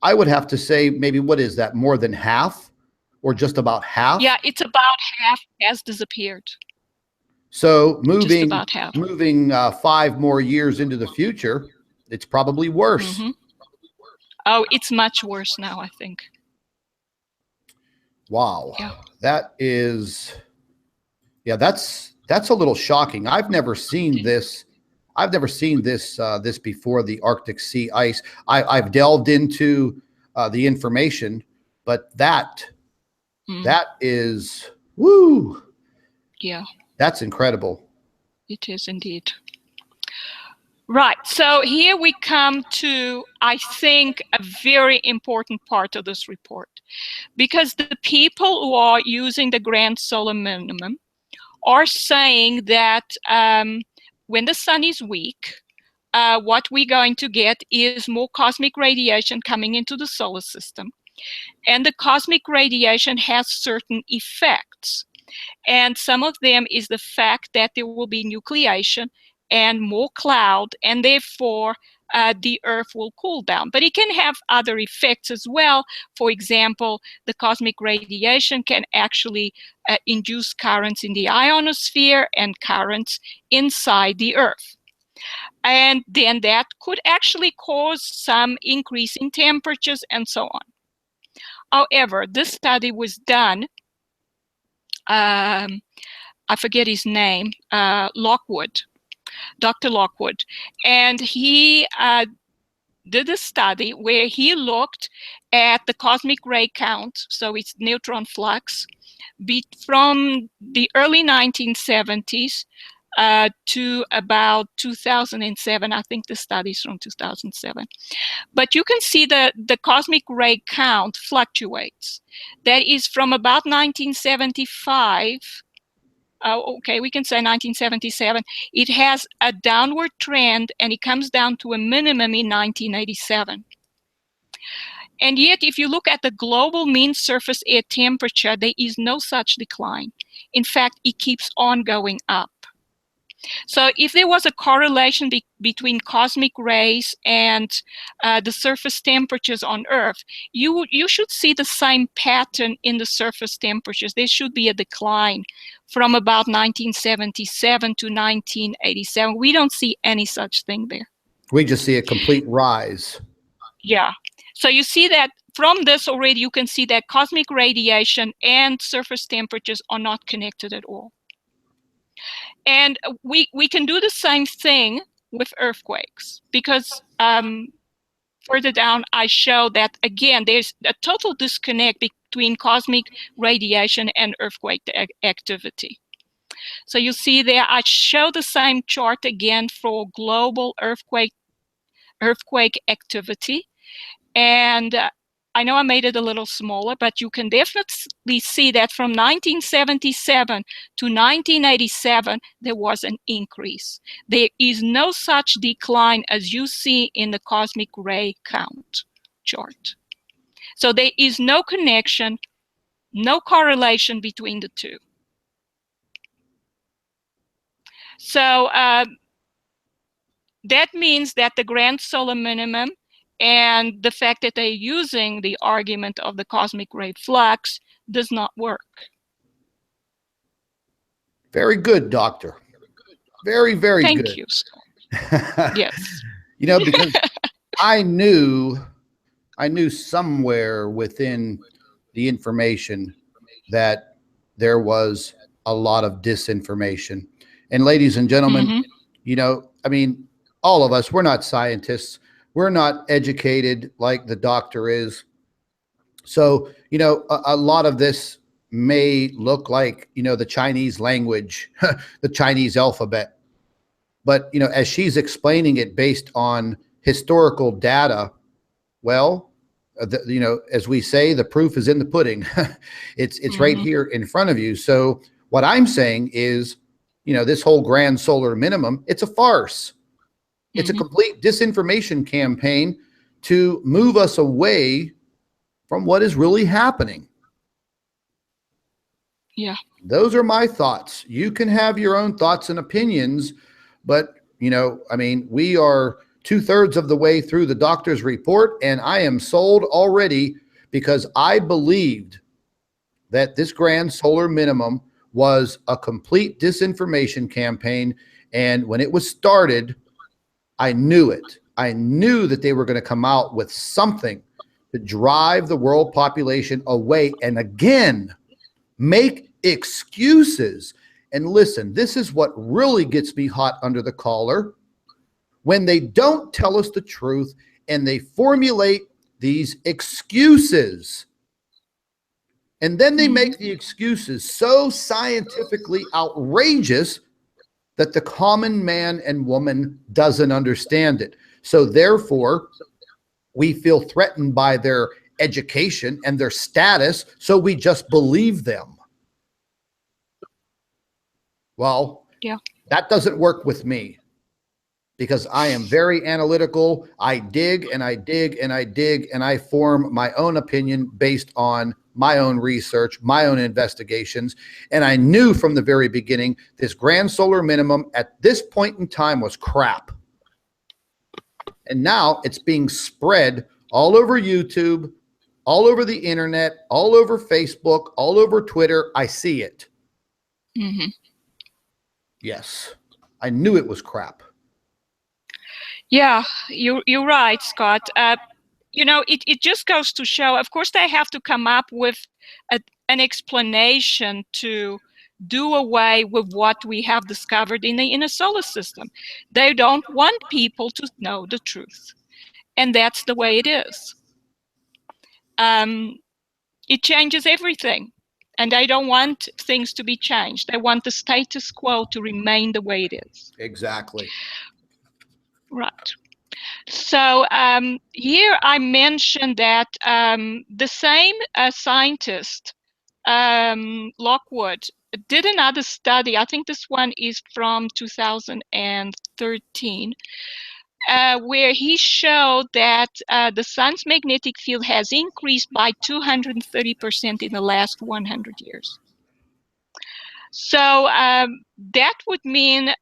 I would have to say maybe, what is that, more than half or just about half? Yeah, it's about half has disappeared. So moving 5 more years into the future, it's probably worse. Mm-hmm. Oh, it's much worse now, I think. Wow. Yeah. That is, yeah, that's a little shocking. I've never seen this. I've never seen this before, the Arctic sea ice. I've delved into the information, but that is, woo. Yeah. That's incredible. It is indeed. Right. So here we come to, I think, a very important part of this report, because the people who are using the grand solar minimum are saying that when the sun is weak, what we're going to get is more cosmic radiation coming into the solar system. And the cosmic radiation has certain effects. And some of them is the fact that there will be nucleation and more cloud, and therefore the Earth will cool down. But it can have other effects as well. For example, the cosmic radiation can actually induce currents in the ionosphere and currents inside the Earth. And then that could actually cause some increase in temperatures and so on. However, this study was done, I forget his name, Lockwood, Dr. Lockwood, and he did a study where he looked at the cosmic ray count, so it's neutron flux, from the early 1970s to about 2007. I think the study's from 2007. But you can see the cosmic ray count fluctuates. That is from about 1975. Okay, we can say 1977. It has a downward trend, and it comes down to a minimum in 1987. And yet, if you look at the global mean surface air temperature, there is no such decline. In fact, it keeps on going up. So if there was a correlation between cosmic rays and the surface temperatures on Earth, you should see the same pattern in the surface temperatures. There should be a decline from about 1977 to 1987. We don't see any such thing there. We just see a complete rise. Yeah. So you see that from this already, you can see that cosmic radiation and surface temperatures are not connected at all. And we can do the same thing with earthquakes, because further down I show that, again, there's a total disconnect between cosmic radiation and earthquake activity. So you see there, I show the same chart again for global earthquake activity. And I know I made it a little smaller, but you can definitely see that from 1977 to 1987, there was an increase. There is no such decline as you see in the cosmic ray count chart. So there is no connection, no correlation between the two. So that means that the grand solar minimum and the fact that they're using the argument of the cosmic ray flux does not work. Very good, doctor. Very, very good. Thank you. Yes. You know, because I knew somewhere within the information that there was a lot of disinformation. And ladies and gentlemen, you know, I mean, all of us, we're not scientists. We're not educated like the doctor is. So, you know, a lot of this may look like, you know, the Chinese language, the Chinese alphabet. But, you know, as she's explaining it based on historical data, well, you know, as we say, the proof is in the pudding. It's right here in front of you. So what I'm saying is, you know, this whole grand solar minimum, it's a farce. It's a complete disinformation campaign to move us away from what is really happening. Yeah. Those are my thoughts. You can have your own thoughts and opinions, but, you know, I mean, we are 2/3 of the way through the doctor's report, and I am sold already, because I believed that this grand solar minimum was a complete disinformation campaign. And when it was started, I knew it. I knew that they were going to come out with something to drive the world population away and again make excuses. And listen, this is what really gets me hot under the collar. When they don't tell us the truth and they formulate these excuses, and then they make the excuses so scientifically outrageous that the common man and woman doesn't understand it. So therefore, we feel threatened by their education and their status, so we just believe them. Well, yeah, that doesn't work with me. because I am very analytical. I dig and I dig and I dig and I form my own opinion based on my own research, my own investigations. And I knew from the very beginning this grand solar minimum at this point in time was crap. And now it's being spread all over YouTube, all over the internet, all over Facebook, all over Twitter. I see it. Mm-hmm. Yes, I knew it was crap. Yeah, you're right, Scott. It just goes to show, of course, they have to come up with an explanation to do away with what we have discovered in the inner solar system. They don't want people to know the truth. And that's the way it is. It changes everything. And they don't want things to be changed. They want the status quo to remain the way it is. Exactly. Right. So here I mentioned that the same scientist, Lockwood, did another study. I think this one is from 2013, where he showed that the sun's magnetic field has increased by 230% in the last 100 years. So that would mean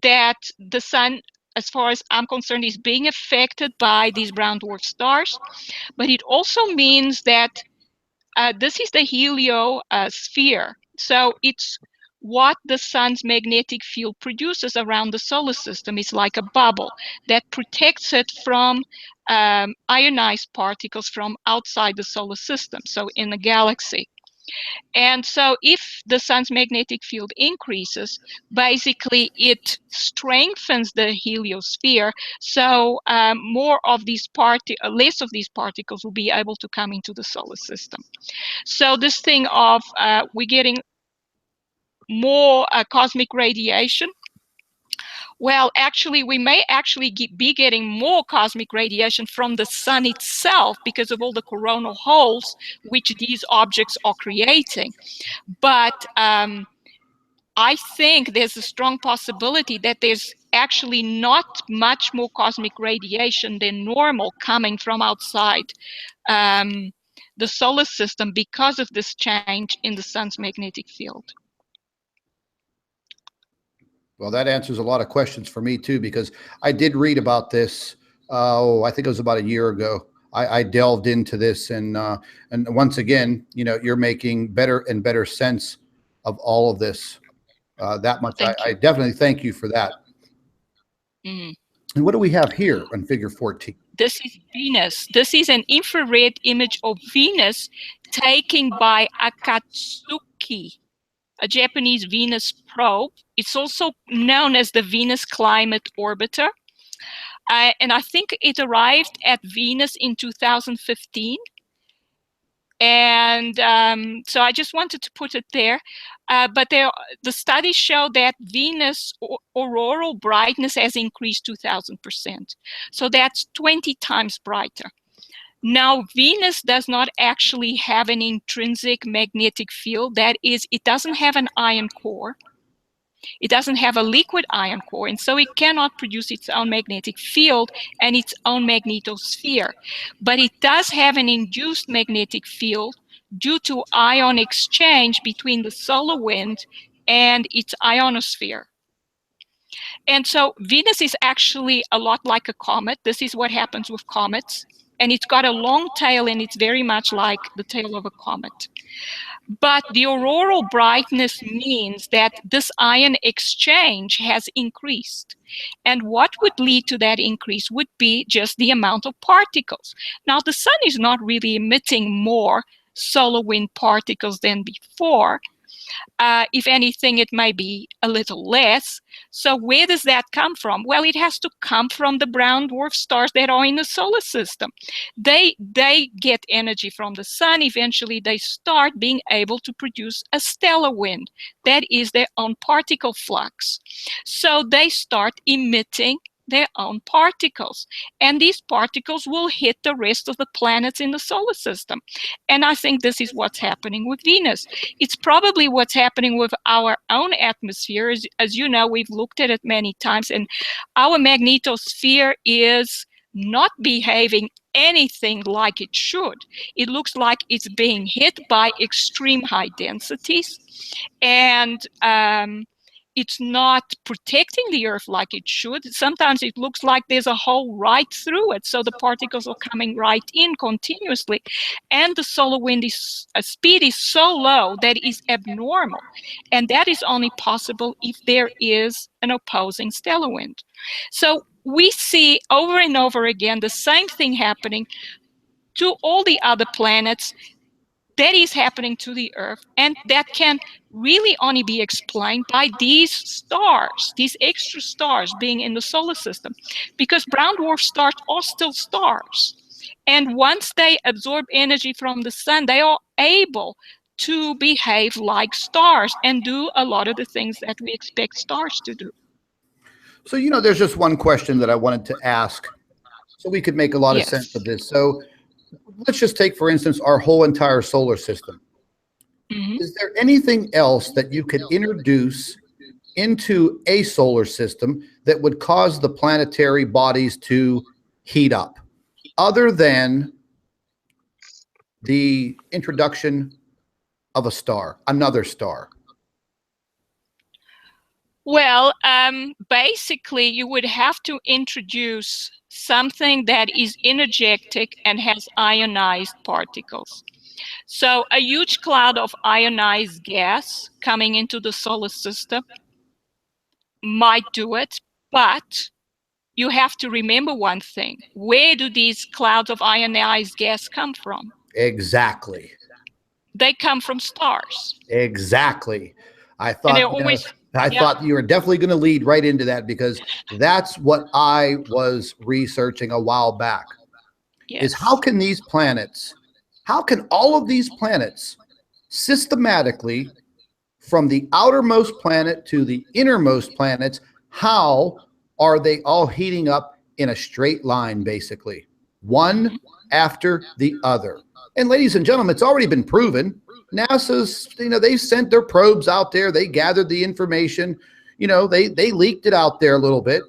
that the sun, as far as I'm concerned, is being affected by these brown dwarf stars. But it also means that this is the heliosphere. So it's what the sun's magnetic field produces around the solar system. Is like a bubble that protects it from ionized particles from outside the solar system, so in the galaxy. And so if the sun's magnetic field increases, basically it strengthens the heliosphere. So less of these particles will be able to come into the solar system. So this thing of we're getting more cosmic radiation. Well, actually, we may actually be getting more cosmic radiation from the sun itself because of all the coronal holes which these objects are creating. But I think there's a strong possibility that there's actually not much more cosmic radiation than normal coming from outside the solar system because of this change in the sun's magnetic field. Well, that answers a lot of questions for me too, because I did read about this. I think it was about a year ago. I delved into this, and once again, you're making better and better sense of all of this. That much, I definitely thank you for that. Mm-hmm. And what do we have here on Figure 14? This is Venus. This is an infrared image of Venus taken by Akatsuki, a Japanese Venus probe. It's also known as the Venus Climate Orbiter. And I think it arrived at Venus in 2015. And so I just wanted to put it there. But the studies show that Venus auroral brightness has increased 2,000%. So that's 20 times brighter. Now, Venus does not actually have an intrinsic magnetic field. That is, it doesn't have an iron core. It doesn't have a liquid iron core, and so it cannot produce its own magnetic field and its own magnetosphere. But it does have an induced magnetic field due to ion exchange between the solar wind and its ionosphere. And so Venus is actually a lot like a comet. This is what happens with comets. And it's got a long tail, and it's very much like the tail of a comet. But the auroral brightness means that this ion exchange has increased. And what would lead to that increase would be just the amount of particles. Now, the sun is not really emitting more solar wind particles than before. If anything, it may be a little less. So where does that come from? Well, it has to come from the brown dwarf stars that are in the solar system. They get energy from the sun. Eventually, they start being able to produce a stellar wind. That is their own particle flux. So they start emitting their own particles. And these particles will hit the rest of the planets in the solar system. And I think this is what's happening with Venus. It's probably what's happening with our own atmosphere. As you know, we've looked at it many times, and our magnetosphere is not behaving anything like it should. It looks like it's being hit by extreme high densities, and it's not protecting the Earth like it should. Sometimes it looks like there's a hole right through it, so the particles are coming right in continuously. And the solar wind speed is so low that it is abnormal. And that is only possible if there is an opposing stellar wind. So we see over and over again the same thing happening to all the other planets that is happening to the Earth, and that can really only be explained by these stars, these extra stars being in the solar system, because brown dwarf stars are still stars. And once they absorb energy from the sun, they are able to behave like stars and do a lot of the things that we expect stars to do. So, there's just one question that I wanted to ask so we could make a lot of sense of this. So let's just take, for instance, our whole entire solar system. Mm-hmm. Is there anything else that you could introduce into a solar system that would cause the planetary bodies to heat up, other than the introduction of a star, another star? Well, basically, you would have to introduce something that is energetic and has ionized particles. So a huge cloud of ionized gas coming into the solar system might do it, but you have to remember one thing. Where do these clouds of ionized gas come from? Exactly. They come from stars. Exactly. I thought you were definitely going to lead right into that, because that's what I was researching a while back. Yes. Is how can all of these planets systematically, from the outermost planet to the innermost planets, how are they all heating up in a straight line, basically, one after the other? And ladies and gentlemen, it's already been proven. NASA's, they sent their probes out there. They gathered the information. They leaked it out there a little bit.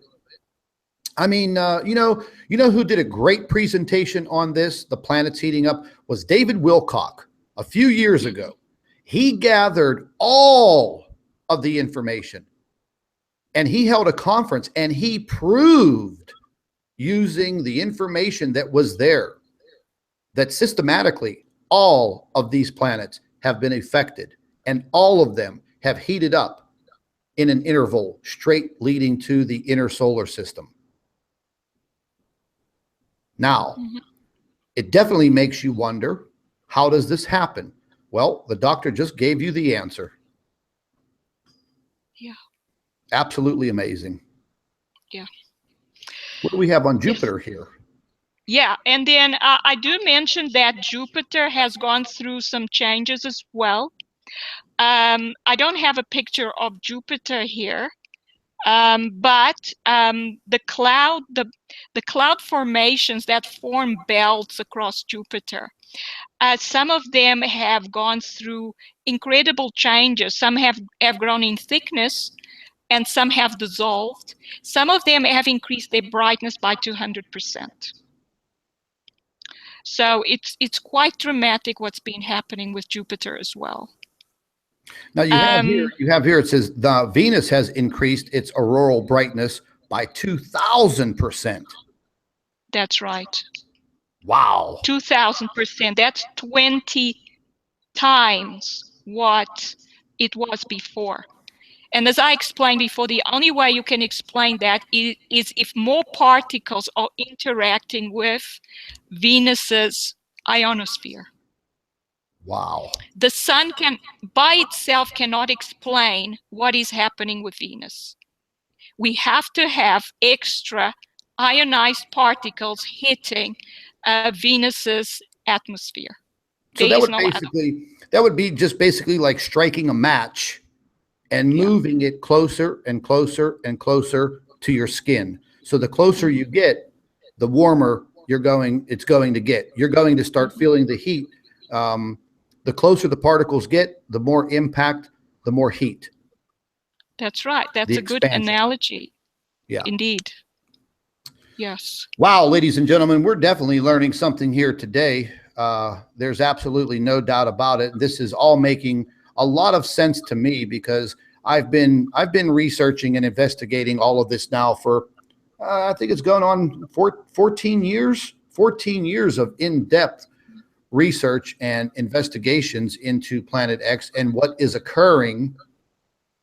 I mean, who did a great presentation on this, the planets heating up, was David Wilcock a few years ago. He gathered all of the information, and he held a conference, and he proved, using the information that was there, that systematically all of these planets have been affected, and all of them have heated up in an interval straight leading to the inner solar system. Now, it definitely makes you wonder, how does this happen? Well, the doctor just gave you the answer. Yeah. Absolutely amazing. Yeah. What do we have on Jupiter here? Yeah, and then I do mention that Jupiter has gone through some changes as well. I don't have a picture of Jupiter here, but the cloud formations that form belts across Jupiter, some of them have gone through incredible changes. Some have grown in thickness, and some have dissolved. Some of them have increased their brightness by 200%. So it's quite dramatic what's been happening with Jupiter as well. Now you have here, it says the Venus has increased its auroral brightness by 2,000%. That's right. Wow. 2,000%. That's 20 times what it was before. And as I explained before, the only way you can explain that is if more particles are interacting with Venus's ionosphere. Wow. The sun by itself cannot explain what is happening with Venus. We have to have extra ionized particles hitting Venus's atmosphere. So that would be just basically like striking a match and moving it closer and closer and closer to your skin. So the closer you get, the warmer it's going to get. You're going to start feeling the heat. The closer the particles get, the more impact, the more heat. That's right. That's The a good expansion. analogy. Yeah. Indeed. Yes. Wow, ladies and gentlemen, we're definitely learning something here today. There's absolutely no doubt about it. This is all making a lot of sense to me because I've been researching and investigating all of this now for I think it's going on 14 years of in-depth research and investigations into Planet X and what is occurring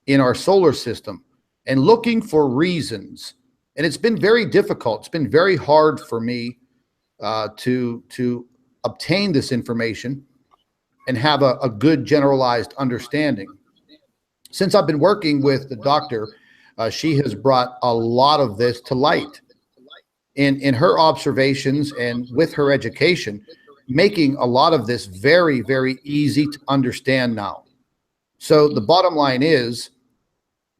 in our solar system and looking for reasons. And it's been very difficult. It's been very hard for me to obtain this information and have a good generalized understanding. Since I've been working with the doctor, she has brought a lot of this to light in her observations and with her education, making a lot of this very, very easy to understand now. So the bottom line is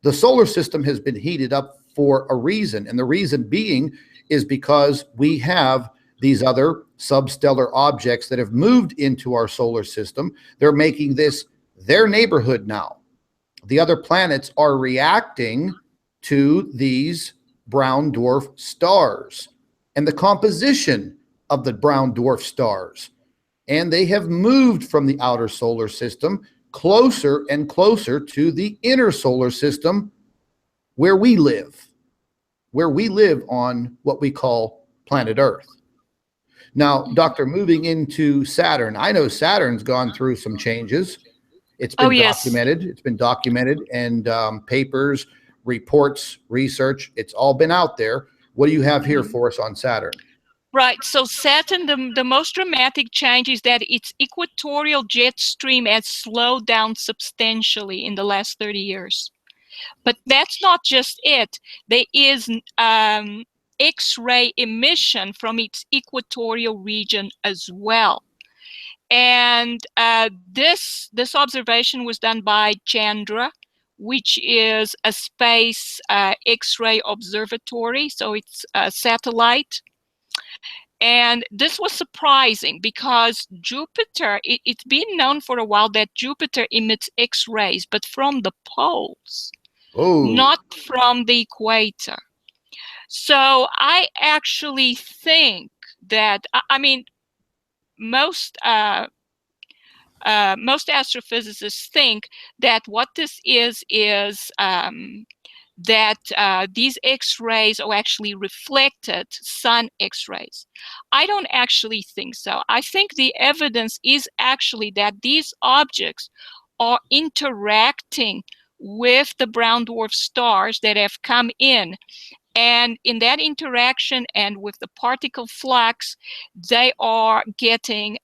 the solar system has been heated up for a reason. And the reason being is because we have these other substellar objects that have moved into our solar system. They're making this their neighborhood now. The other planets are reacting to these brown dwarf stars and the composition of the brown dwarf stars. And they have moved from the outer solar system closer and closer to the inner solar system where we live on what we call planet Earth. Now, Doctor, moving into Saturn, I know Saturn's gone through some changes. It's been documented. It's been documented, and papers, reports, research, it's all been out there. What do you have here for us on Saturn? Right. So Saturn, the most dramatic change is that its equatorial jet stream has slowed down substantially in the last 30 years. But that's not just it. There is X-ray emission from its equatorial region as well. And this observation was done by Chandra, which is a space X-ray observatory. So it's a satellite. And this was surprising because Jupiter, it's been known for a while that Jupiter emits X-rays, but from the poles, not from the equator. So I actually think that, I mean, most astrophysicists think that what this is that these X-rays are actually reflected sun X-rays. I don't actually think so. I think the evidence is actually that these objects are interacting with the brown dwarf stars that have come in. And in that interaction and with the particle flux, they are getting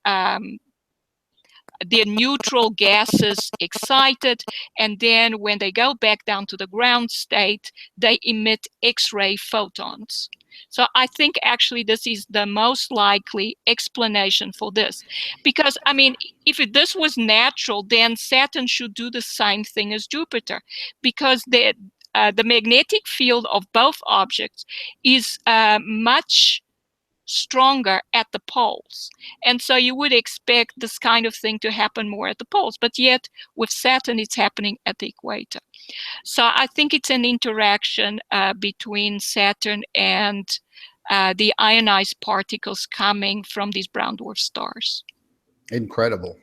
their neutral gases excited, and then when they go back down to the ground state, they emit X-ray photons. So I think actually this is the most likely explanation for this. Because, I mean, if this was natural, then Saturn should do the same thing as Jupiter, because the magnetic field of both objects is much stronger at the poles. And so you would expect this kind of thing to happen more at the poles. But yet with Saturn, it's happening at the equator. So I think it's an interaction between Saturn and the ionized particles coming from these brown dwarf stars. Incredible.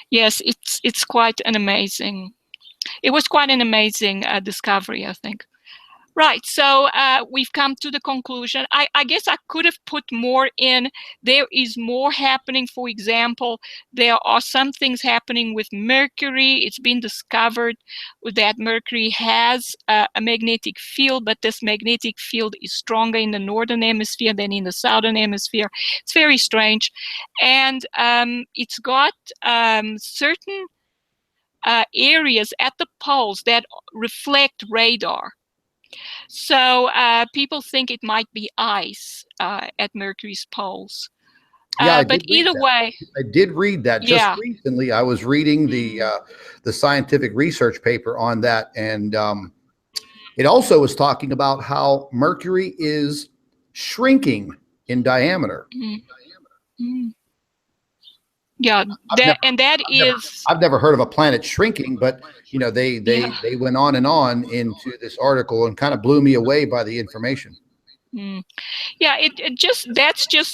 Yes, it's quite an amazing, it was quite an amazing discovery, I think. Right, so we've come to the conclusion. I guess I could have put more in. There is more happening. For example, there are some things happening with Mercury. It's been discovered that Mercury has a magnetic field, but this magnetic field is stronger in the northern hemisphere than in the southern hemisphere. It's very strange. And it's got certain areas at the poles that reflect radar. So people think it might be ice at Mercury's poles. Yeah, but either way, I did read that just recently. I was reading the scientific research paper on that, and It also was talking about how Mercury is shrinking in diameter. Mm. Yeah, I've never heard of a planet shrinking, but you know, they Yeah. went on and on into this article and kind of blew me away by the information. Mm. Yeah, it just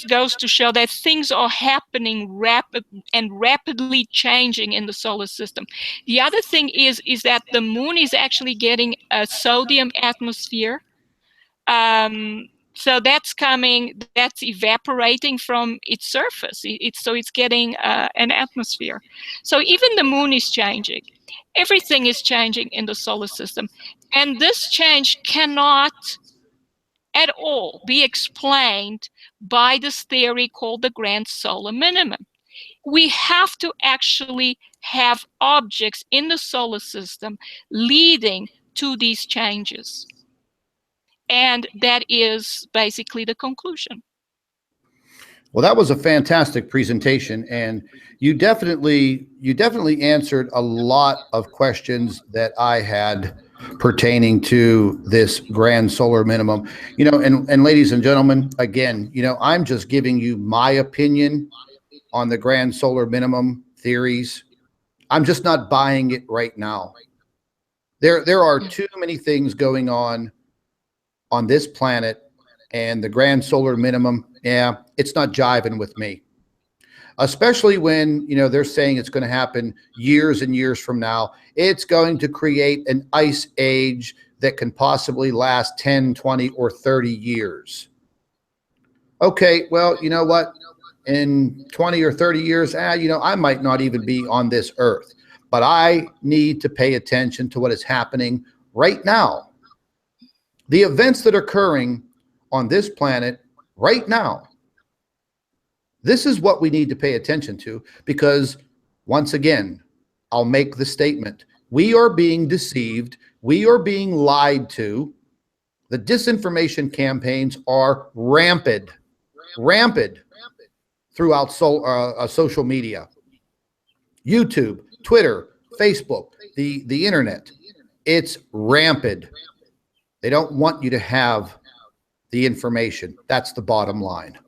goes to show that things are happening rapidly changing in the solar system. The other thing is that the moon is actually getting a sodium atmosphere. So that's evaporating from its surface. It's getting an atmosphere. So even the moon is changing. Everything is changing in the solar system, and this change cannot at all be explained by this theory called the grand solar minimum. We have to actually have objects in the solar system leading to these changes. And that is basically the conclusion. Well, that was a fantastic presentation, and you definitely answered a lot of questions that I had pertaining to this grand solar minimum. You know, and ladies and gentlemen, again, you know, I'm just giving you my opinion on the grand solar minimum theories. I'm just not buying it right now. There are too many things going on this planet, and the grand solar minimum, yeah, it's not jiving with me. Especially when, you know, they're saying it's going to happen years and years from now. It's going to create an ice age that can possibly last 10, 20, or 30 years. Okay, well, you know what? In 20 or 30 years, you know, I might not even be on this earth, but I need to pay attention to what is happening right now. The events that are occurring on this planet right now. This is what we need to pay attention to, because once again, I'll make the statement. We are being deceived. We are being lied to. The disinformation campaigns are rampant throughout social media, YouTube, Twitter, Facebook, the internet. It's rampant. They don't want you to have the information. That's the bottom line.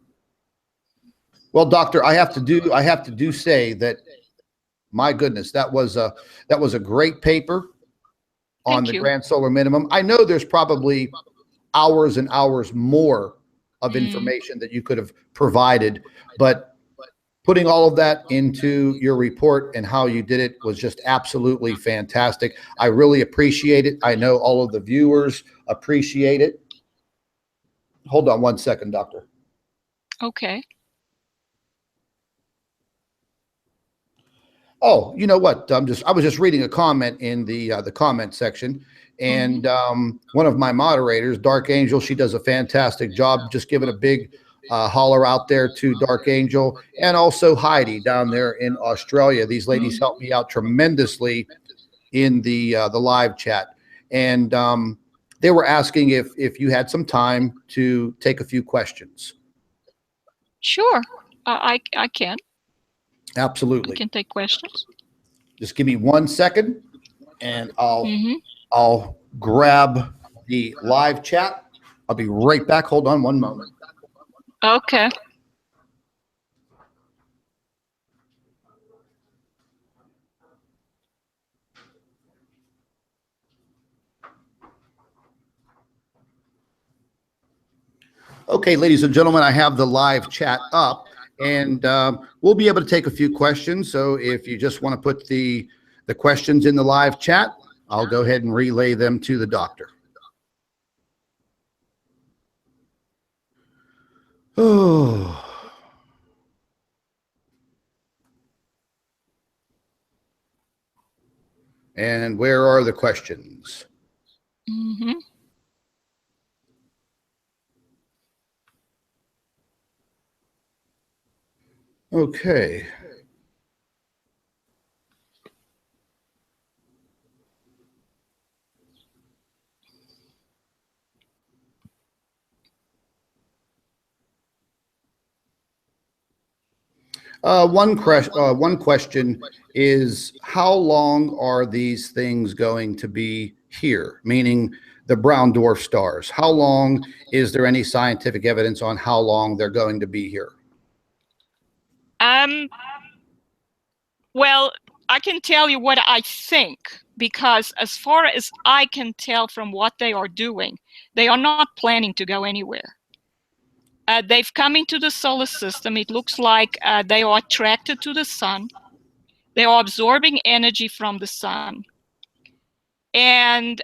Well, doctor, I have to say that, my goodness, that was a great paper on the grand solar minimum. I know there's probably hours and hours more of information that you could have provided, but putting all of that into your report and how you did it was just absolutely fantastic. I really appreciate it. I know all of the viewers appreciate it. Hold on one second, doctor. Okay. Oh, you know what? I was just reading a comment in the comment section, and one of my moderators, Dark Angel, she does a fantastic job. Just giving a big holler out there to Dark Angel, and also Heidi down there in Australia. These ladies helped me out tremendously in the live chat, and they were asking if you had some time to take a few questions. Sure, I can. Absolutely. I can take questions. Just give me 1 second, and I'll grab the live chat. I'll be right back. Hold on one moment. Okay. Okay, ladies and gentlemen, I have the live chat up, and we'll be able to take a few questions. So if you just want to put the questions in the live chat, I'll go ahead and relay them to the doctor. Oh. And where are the questions? Okay. One question is, how long are these things going to be here? Meaning the brown dwarf stars? How long is there any scientific evidence on how long they're going to be here? Well, I can tell you what I think, because as far as I can tell from what they are doing, they are not planning to go anywhere. They've come into the solar system. It looks like they are attracted to the sun. They are absorbing energy from the sun. And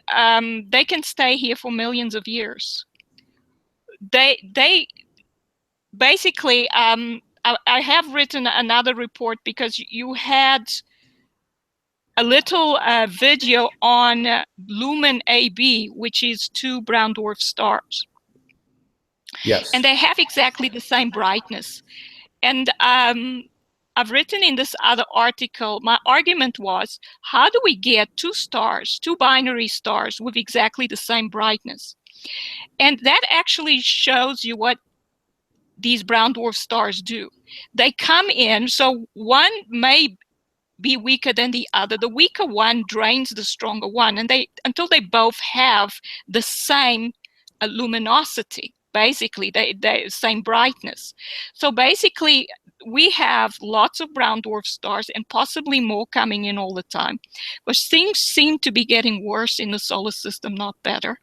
they can stay here for millions of years. They basically, I have written another report because you had a little video on Lumen AB, which is 2 brown dwarf stars. Yes. And they have exactly the same brightness. And I've written in this other article, my argument was, how do we get 2 stars, 2 binary stars with exactly the same brightness? And that actually shows you what these brown dwarf stars do. They come in, so one may be weaker than the other. The weaker one drains the stronger one, and until they both have the same luminosity, basically, they same brightness. So basically, we have lots of brown dwarf stars and possibly more coming in all the time. But things seem to be getting worse in the solar system, not better.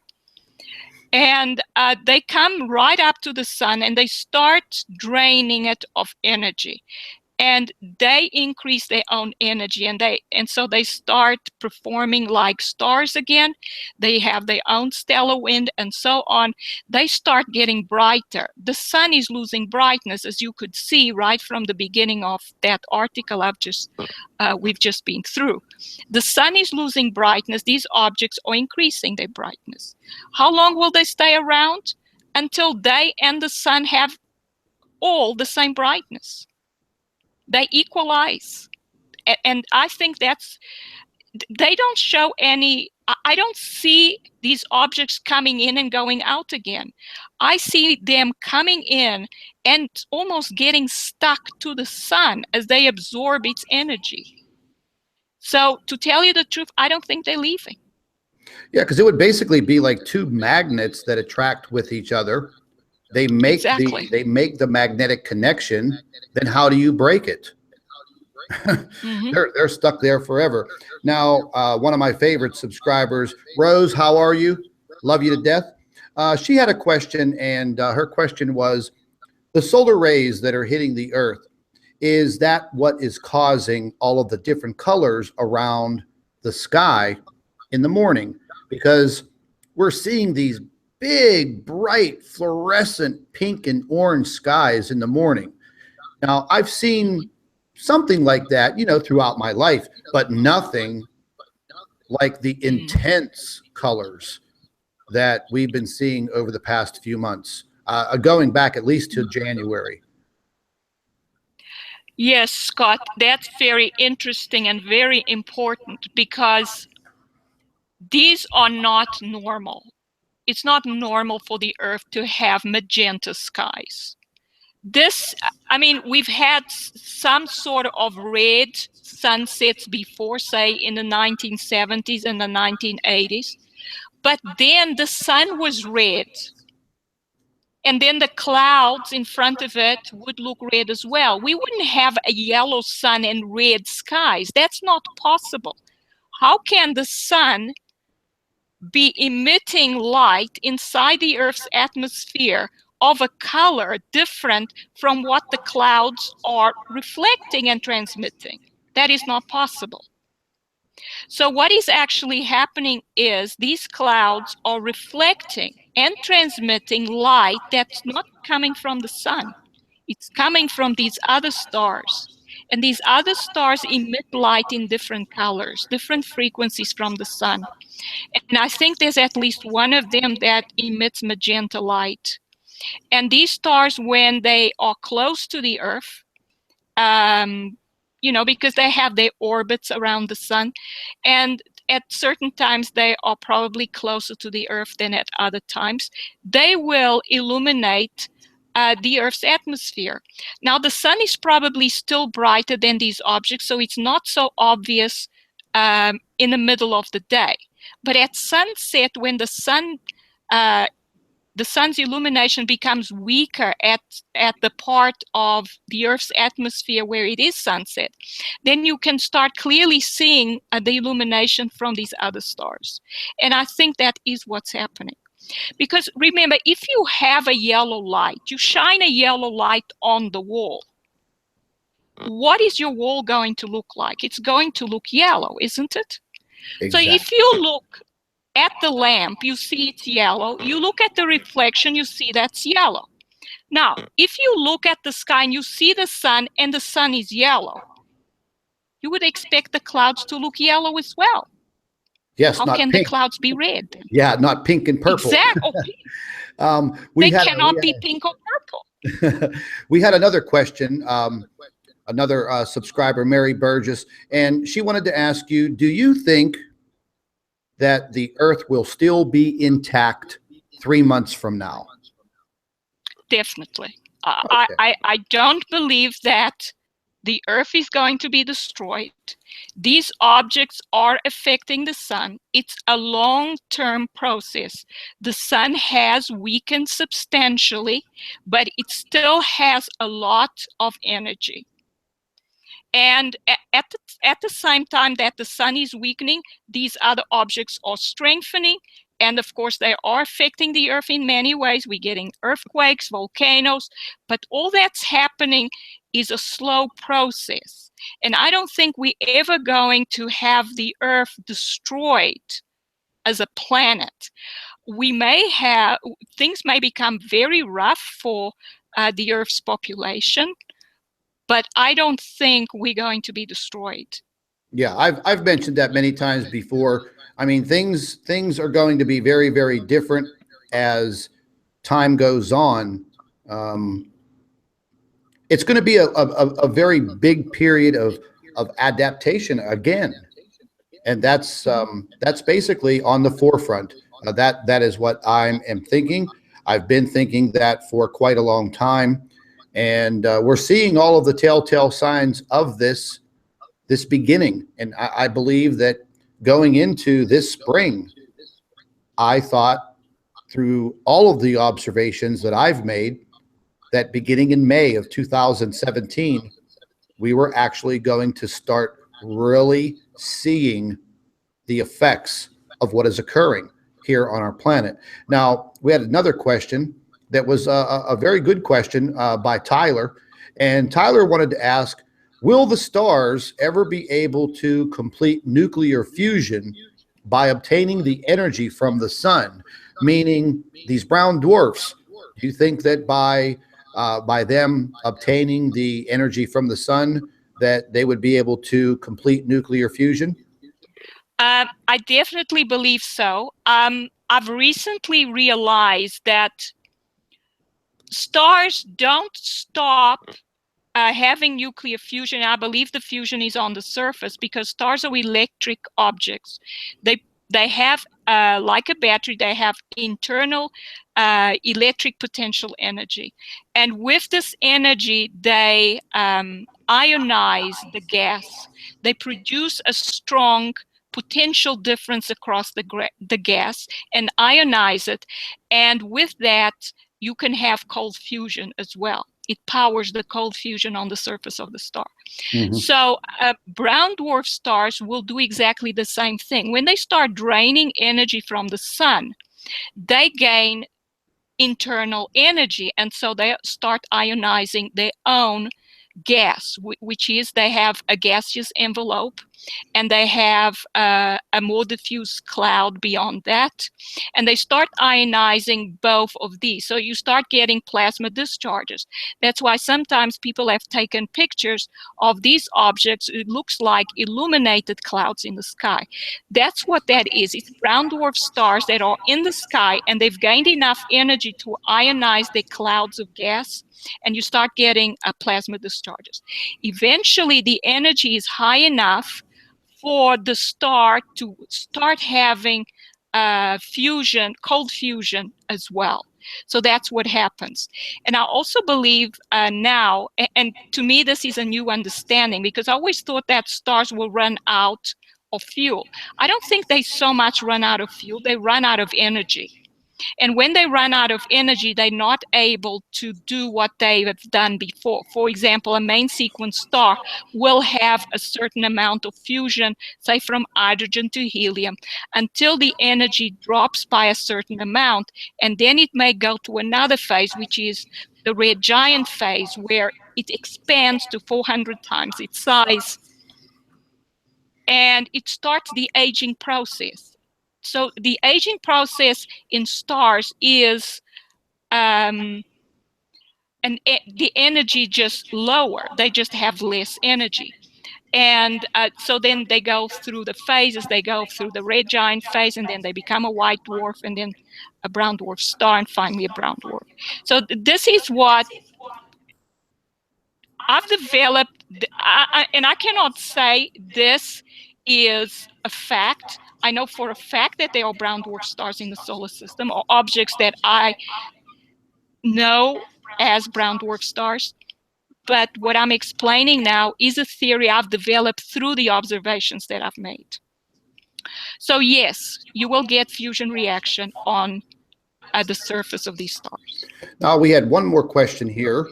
And they come right up to the sun and they start draining it of energy. And they increase their own energy, and so they start performing like stars again. They have their own stellar wind and so on. They start getting brighter. The sun is losing brightness, as you could see right from the beginning of that article we've just been through. The sun is losing brightness. These objects are increasing their brightness. How long will they stay around? Until they and the sun have all the same brightness. They equalize. And I think they don't show any, I don't see these objects coming in and going out again. I see them coming in and almost getting stuck to the sun as they absorb its energy. So to tell you the truth, I don't think they're leaving. Yeah, because it would basically be like 2 magnets that attract with each other. They make they make the magnetic connection. Then how do you break it? Mm-hmm. They're stuck there forever. Now, one of my favorite subscribers, Rose, how are you? Love you to death. She had a question, and her question was, the solar rays that are hitting the Earth, is that what is causing all of the different colors around the sky in the morning? Because we're seeing these big, bright, fluorescent pink and orange skies in the morning. Now, I've seen something like that, throughout my life, but nothing like the intense colors that we've been seeing over the past few months, going back at least to January. Yes, Scott, that's very interesting and very important, because these are not normal. It's not normal for the Earth to have magenta skies. We've had some sort of red sunsets before, say in the 1970s and the 1980s, but then the sun was red. And then the clouds in front of it would look red as well. We wouldn't have a yellow sun and red skies. That's not possible. How can the sun be emitting light inside the Earth's atmosphere of a color different from what the clouds are reflecting and transmitting? That is not possible. So what is actually happening is these clouds are reflecting and transmitting light that's not coming from the sun. It's coming from these other stars. And these other stars emit light in different colors, different frequencies from the sun. And I think there's at least one of them that emits magenta light. And these stars, when they are close to the Earth, because they have their orbits around the sun, and at certain times they are probably closer to the Earth than at other times, they will illuminate the Earth's atmosphere. Now, the sun is probably still brighter than these objects, so it's not so obvious in the middle of the day. But at sunset, when the sun's illumination becomes weaker at the part of the Earth's atmosphere where it is sunset, then you can start clearly seeing the illumination from these other stars. And I think that is what's happening. Because remember, if you have a yellow light, you shine a yellow light on the wall, what is your wall going to look like? It's going to look yellow, isn't it? Exactly. So if you look at the lamp, you see it's yellow. You look at the reflection, you see that's yellow. Now, if you look at the sky and you see the sun and the sun is yellow, you would expect the clouds to look yellow as well. Yes, How not can pink. the clouds be red then? Yeah, not pink and purple. Exactly. They cannot be pink or purple. We had another question, another subscriber, Mary Burgess, and she wanted to ask you, do you think that the Earth will still be intact 3 months from now? Definitely. Okay. I don't believe that the Earth is going to be destroyed. These objects are affecting the sun. It's a long-term process. The sun has weakened substantially, but it still has a lot of energy. And at the same time that the sun is weakening, these other objects are strengthening. And of course, they are affecting the Earth in many ways. We're getting earthquakes, volcanoes, but all that's happening is a slow process. And I don't think we're ever going to have the Earth destroyed as a planet. We may have, things may become very rough for the Earth's population, but I don't think we're going to be destroyed. Yeah, I've mentioned that many times before. I mean, things are going to be very, very different as time goes on. It's going to be a very big period of adaptation again, and that's basically on the forefront. That is what I am thinking. I've been thinking that for quite a long time, and we're seeing all of the telltale signs of this beginning. And I believe that going into this spring, I thought through all of the observations that I've made that beginning in May of 2017, we were actually going to start really seeing the effects of what is occurring here on our planet. Now, we had another question that was a very good question by Tyler. And Tyler wanted to ask, will the stars ever be able to complete nuclear fusion by obtaining the energy from the sun? Meaning these brown dwarfs, do you think that by them obtaining the energy from the sun, that they would be able to complete nuclear fusion? I definitely believe so. I've recently realized that stars don't stop having nuclear fusion. I believe the fusion is on the surface because stars are electric objects. They have, like a battery, they have internal electric potential energy. And with this energy, they ionize the gas. They produce a strong potential difference across the gas and ionize it. And with that, you can have cold fusion as well. It powers the cold fusion on the surface of the star. Mm-hmm. So brown dwarf stars will do exactly the same thing. When they start draining energy from the sun, they gain internal energy, and so they start ionizing their own gas, which is they have a gaseous envelope and they have a more diffuse cloud beyond that, and they start ionizing both of these. So you start getting plasma discharges. That's why sometimes people have taken pictures of these objects. It looks like illuminated clouds in the sky. That's what that is. It's brown dwarf stars that are in the sky and they've gained enough energy to ionize their clouds of gas, and you start getting plasma discharges. Eventually, the energy is high enough for the star to start having fusion, cold fusion as well. So that's what happens. And I also believe now, and to me this is a new understanding, because I always thought that stars will run out of fuel. I don't think they so much run out of fuel, they run out of energy. And when they run out of energy, they're not able to do what they have done before. For example, a main sequence star will have a certain amount of fusion, say from hydrogen to helium, until the energy drops by a certain amount. And then it may go to another phase, which is the red giant phase, where it expands to 400 times its size. And it starts the aging process. So the aging process in stars is the energy just lower. They just have less energy. And so then they go through the phases. They go through the red giant phase, and then they become a white dwarf, and then a brown dwarf star, and finally a brown dwarf. So this is what I've developed, and I cannot say this is a fact. I know for a fact that there are brown dwarf stars in the solar system, or objects that I know as brown dwarf stars. But what I'm explaining now is a theory I've developed through the observations that I've made. So yes, you will get fusion reaction on the surface of these stars. Now we had one more question here,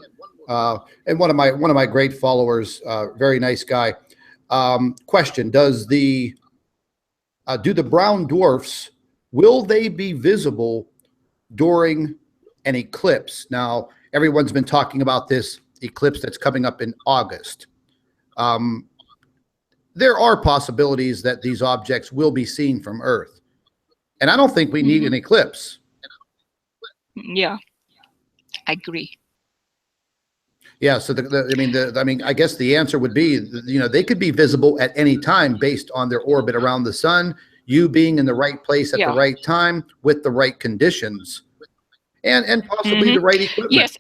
and one of my great followers, very nice guy. Question: do the brown dwarfs, will they be visible during an eclipse? Now everyone's been talking about this eclipse that's coming up in August. There are possibilities that these objects will be seen from Earth, and I don't think we need an eclipse. Yeah, I agree. Yeah, so I guess the answer would be, they could be visible at any time based on their orbit around the sun, you being in the right place at the right time with the right conditions, and possibly the right equipment. Yes,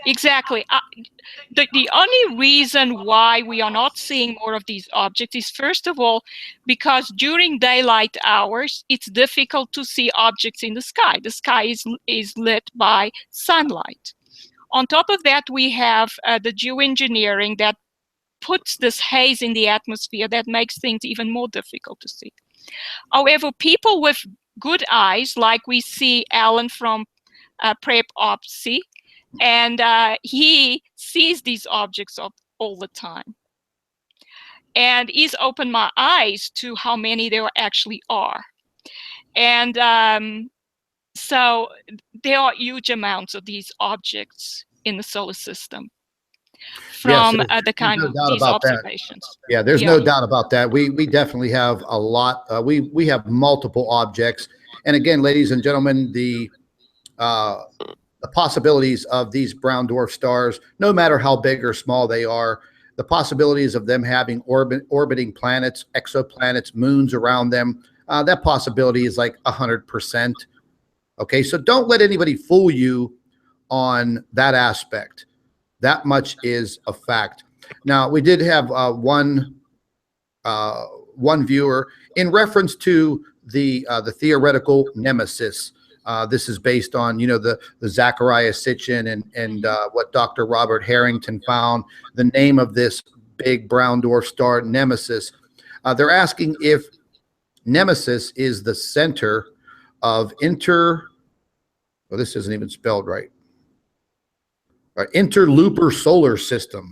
exactly. The only reason why we are not seeing more of these objects is, first of all, because during daylight hours, it's difficult to see objects in the sky. The sky is lit by sunlight. On top of that, we have the geoengineering that puts this haze in the atmosphere that makes things even more difficult to see. However, people with good eyes, like we see Alan from Prep Opsy, and he sees these objects all the time. And he's opened my eyes to how many there actually are. And so there are huge amounts of these objects in the solar system from the kind of these observations. Yeah, there's no doubt about that. We definitely have a lot. We have multiple objects. And again, ladies and gentlemen, the possibilities of these brown dwarf stars, no matter how big or small they are, the possibilities of them having orbiting planets, exoplanets, moons around them, that possibility is like 100%. Okay, so don't let anybody fool you on that aspect. That much is a fact. Now, we did have one viewer in reference to the theoretical nemesis. This is based on, the Zachariah Sitchin and what Dr. Robert Harrington found, the name of this big brown dwarf star, Nemesis. They're asking if Nemesis is the center of well, this isn't even spelled right. Interloper solar system.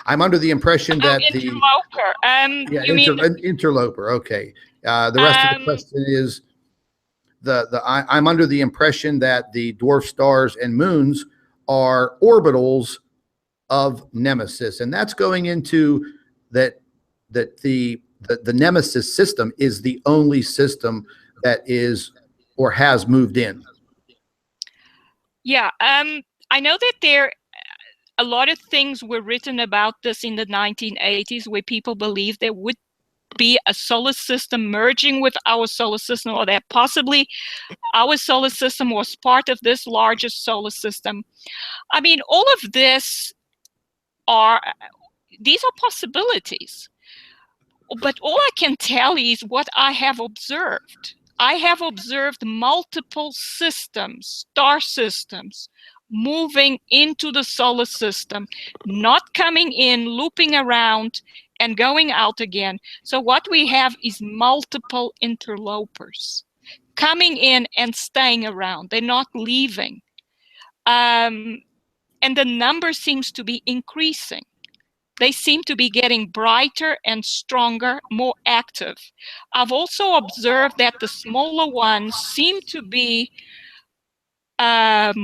I'm under the impression that interloper. Interloper. Okay. The rest of the question is I'm under the impression that the dwarf stars and moons are orbitals of Nemesis, and that's going into that the Nemesis system is the only system that is or has moved in. Yeah, I know that a lot of things were written about this in the 1980s, where people believed there would be a solar system merging with our solar system, or that possibly our solar system was part of this larger solar system. I mean, all of these are possibilities. But all I can tell you is what I have observed. I have observed multiple systems, star systems, moving into the solar system, not coming in, looping around, and going out again. So what we have is multiple interlopers coming in and staying around. They're not leaving. And the number seems to be increasing. They seem to be getting brighter and stronger, more active. I've also observed that the smaller ones seem to be have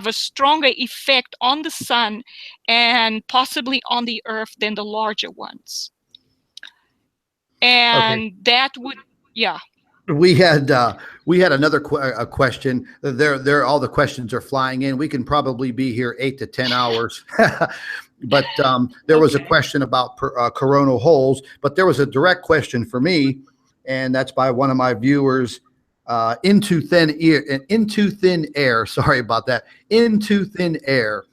a stronger effect on the sun and possibly on the earth than the larger ones. And that would, yeah. We had another question. There, all the questions are flying in. We can probably be here 8 to 10 hours. But there was a question about coronal holes. But there was a direct question for me, and that's by one of my viewers. Into thin air. Sorry about that. Into thin air,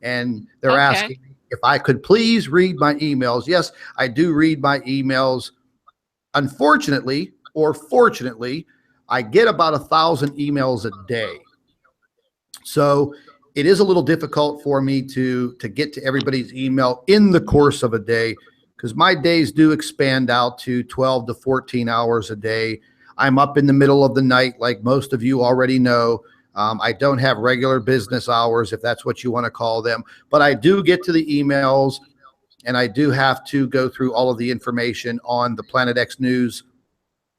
and they're asking if I could please read my emails. Yes, I do read my emails. Unfortunately, or fortunately, I get about 1,000 emails a day. So it is a little difficult for me to get to everybody's email in the course of a day, because my days do expand out to 12 to 14 hours a day. I'm up in the middle of the night, like most of you already know. I don't have regular business hours, if that's what you want to call them, but I do get to the emails, and I do have to go through all of the information on the Planet X News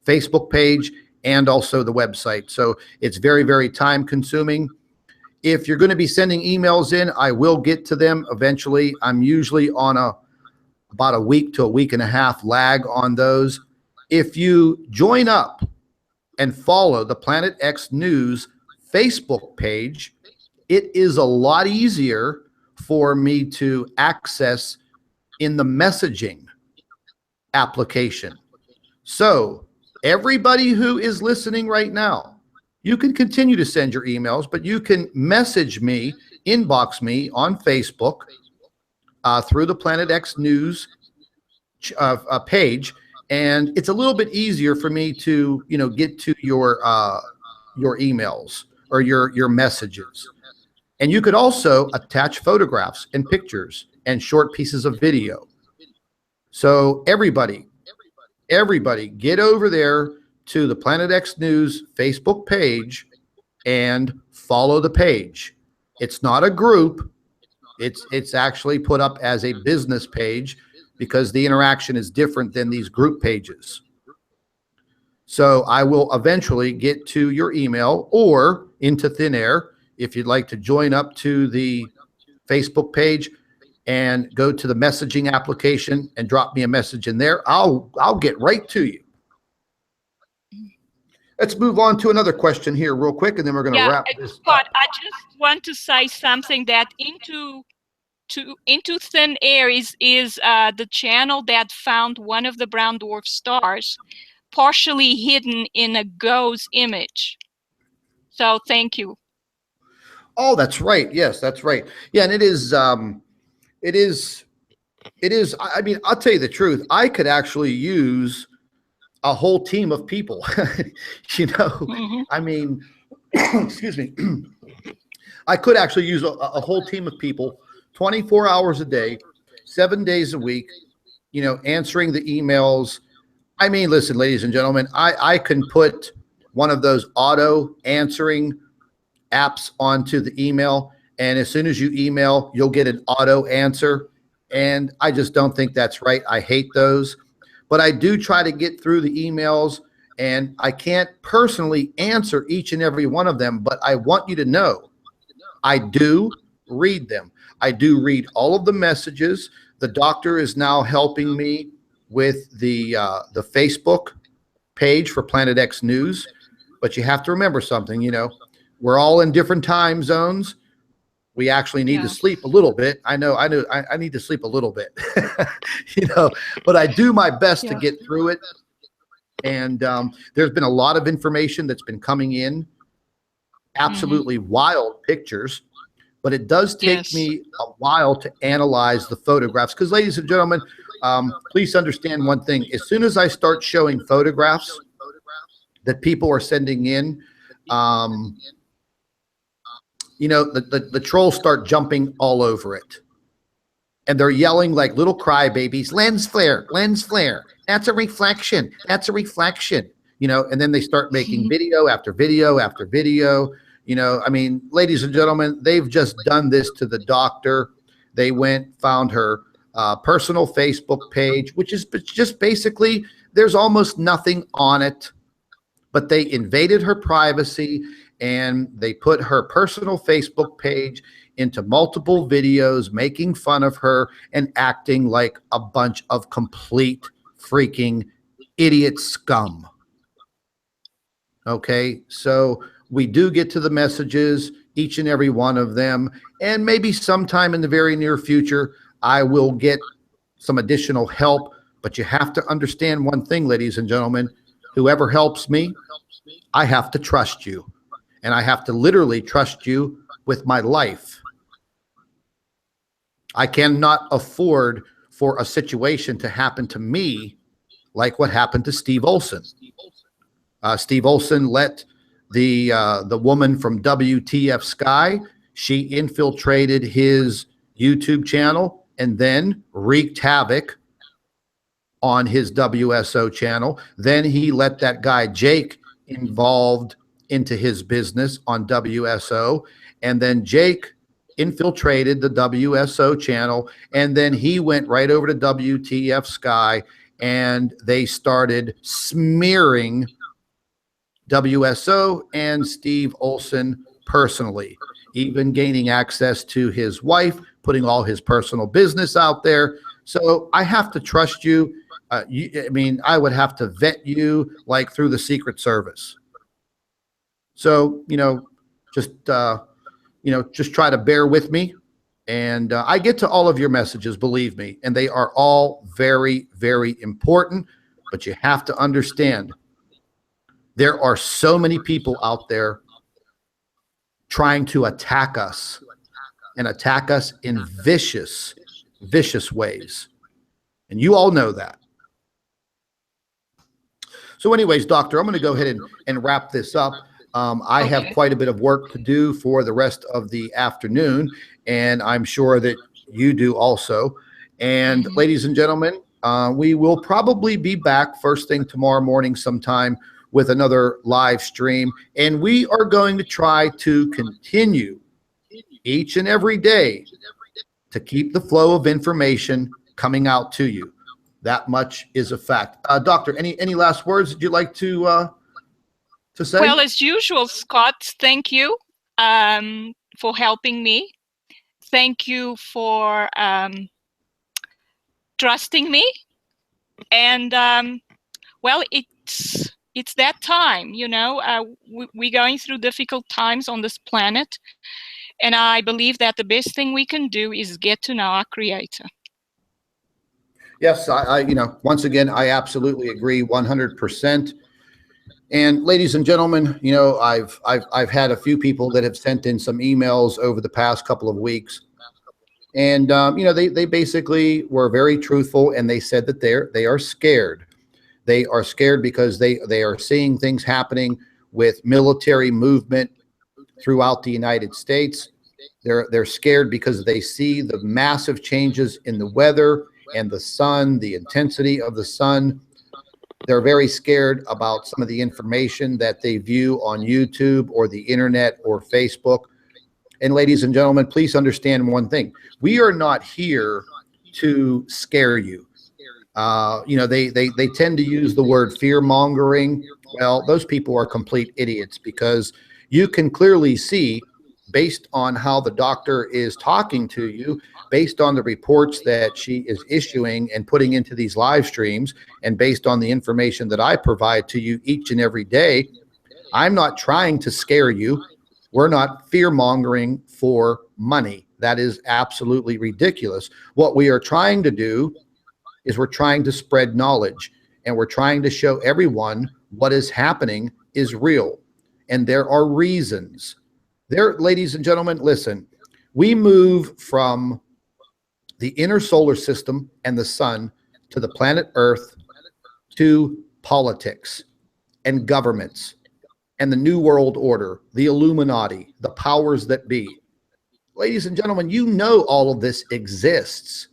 Facebook page and also the website. So it's very, very time consuming. If you're going to be sending emails in, I will get to them eventually. I'm usually on about a week to a week and a half lag on those. If you join up and follow the Planet X News Facebook page, it is a lot easier for me to access in the messaging application. So everybody who is listening right now, you can continue to send your emails, but you can message me, inbox me on Facebook through the Planet X News page, and it's a little bit easier for me to, get to your emails or your messages. And you could also attach photographs and pictures and short pieces of video. So everybody get over there to the Planet X News Facebook page and follow the page. It's not a group. It's actually put up as a business page, because the interaction is different than these group pages. So I will eventually get to your email or into thin air. If you'd like to join up to the Facebook page and go to the messaging application and drop me a message in there, I'll get right to you. Let's move on to another question here real quick, and then we're going to wrap this up. But I just want to say something, that into thin air is the channel that found one of the brown dwarf stars partially hidden in a gauze image. So thank you. Oh, that's right. Yes, that's right. Yeah, and it is. I mean, I'll tell you the truth. I could actually use a whole team of people. I mean, excuse me. I could actually use a whole team of people, 24 hours a day, 7 days a week, answering the emails. I mean, listen, ladies and gentlemen, I can put one of those auto answering apps onto the email, and as soon as you email, you'll get an auto answer. And I just don't think that's right. I hate those. But I do try to get through the emails, and I can't personally answer each and every one of them, but I want you to know I do read them. I do read all of the messages. The doctor is now helping me with the Facebook page for Planet X News. But you have to remember something, we're all in different time zones. We actually need to sleep a little bit. I need to sleep a little bit, but I do my best to get through it. And there's been a lot of information that's been coming in, absolutely wild pictures, but it does take me a while to analyze the photographs. Because, ladies and gentlemen, please understand one thing. As soon as I start showing photographs that people are sending in, the trolls start jumping all over it. and they're yelling like little crybabies, lens flare, lens flare. That's a reflection. That's a reflection. And then they start making video after video after video. I mean, ladies and gentlemen, they've just done this to the doctor. They found her personal Facebook page, which is just basically, there's almost nothing on it, but they invaded her privacy and they put her personal Facebook page into multiple videos, making fun of her and acting like a bunch of complete freaking idiot scum. Okay, so we do get to the messages, each and every one of them, and maybe sometime in the very near future, I will get some additional help. But you have to understand one thing, ladies and gentlemen, whoever helps me, I have to trust you. And I have to literally trust you with my life. I cannot afford for a situation to happen to me like what happened to Steve Olson. Steve Olson let the woman from WTF Sky, she infiltrated his YouTube channel and then wreaked havoc on his WSO channel. Then he let that guy Jake involved into his business on WSO, and then Jake infiltrated the WSO channel, and then he went right over to WTF Sky, and they started smearing WSO and Steve Olson personally, even gaining access to his wife, putting all his personal business out there. So I have to trust you. I mean, I would have to vet you like through the Secret Service. So, just try to bear with me. And I get to all of your messages, believe me, and they are all very, very important. But you have to understand, there are so many people out there trying to attack us and attack us in vicious, vicious ways. And you all know that. So anyways, doctor, I'm going to go ahead and wrap this up. I have quite a bit of work to do for the rest of the afternoon, and I'm sure that you do also. And ladies and gentlemen, we will probably be back first thing tomorrow morning sometime with another live stream. And we are going to try to continue each and every day to keep the flow of information coming out to you. That much is a fact. Doctor, any last words that you'd like to say? Well, as usual, Scott, thank you for helping me. Thank you for trusting me. And well, it's that time, we're going through difficult times on this planet. And I believe that the best thing we can do is get to know our Creator. Yes, I once again, I absolutely agree 100%. And ladies and gentlemen, I've had a few people that have sent in some emails over the past couple of weeks. And, they basically were very truthful, and they said that they are scared. They are scared because they are seeing things happening with military movement throughout the United States. They're scared because they see the massive changes in the weather and the sun, the intensity of the sun. They're very scared about some of the information that they view on YouTube or the internet or Facebook. And ladies and gentlemen, please understand one thing. We are not here to scare you. They tend to use the word fear mongering. Well, those people are complete idiots, because you can clearly see, based on how the doctor is talking to you, based on the reports that she is issuing and putting into these live streams, and based on the information that I provide to you each and every day, I'm not trying to scare you. We're not fear mongering for money. That is absolutely ridiculous. What we are trying to do is we're trying to spread knowledge, and we're trying to show everyone what is happening is real. And there are reasons. Ladies and gentlemen, listen, we move from the inner solar system and the sun to the planet Earth, to politics and governments and the New World Order, the Illuminati, the powers that be. Ladies and gentlemen, all of this exists.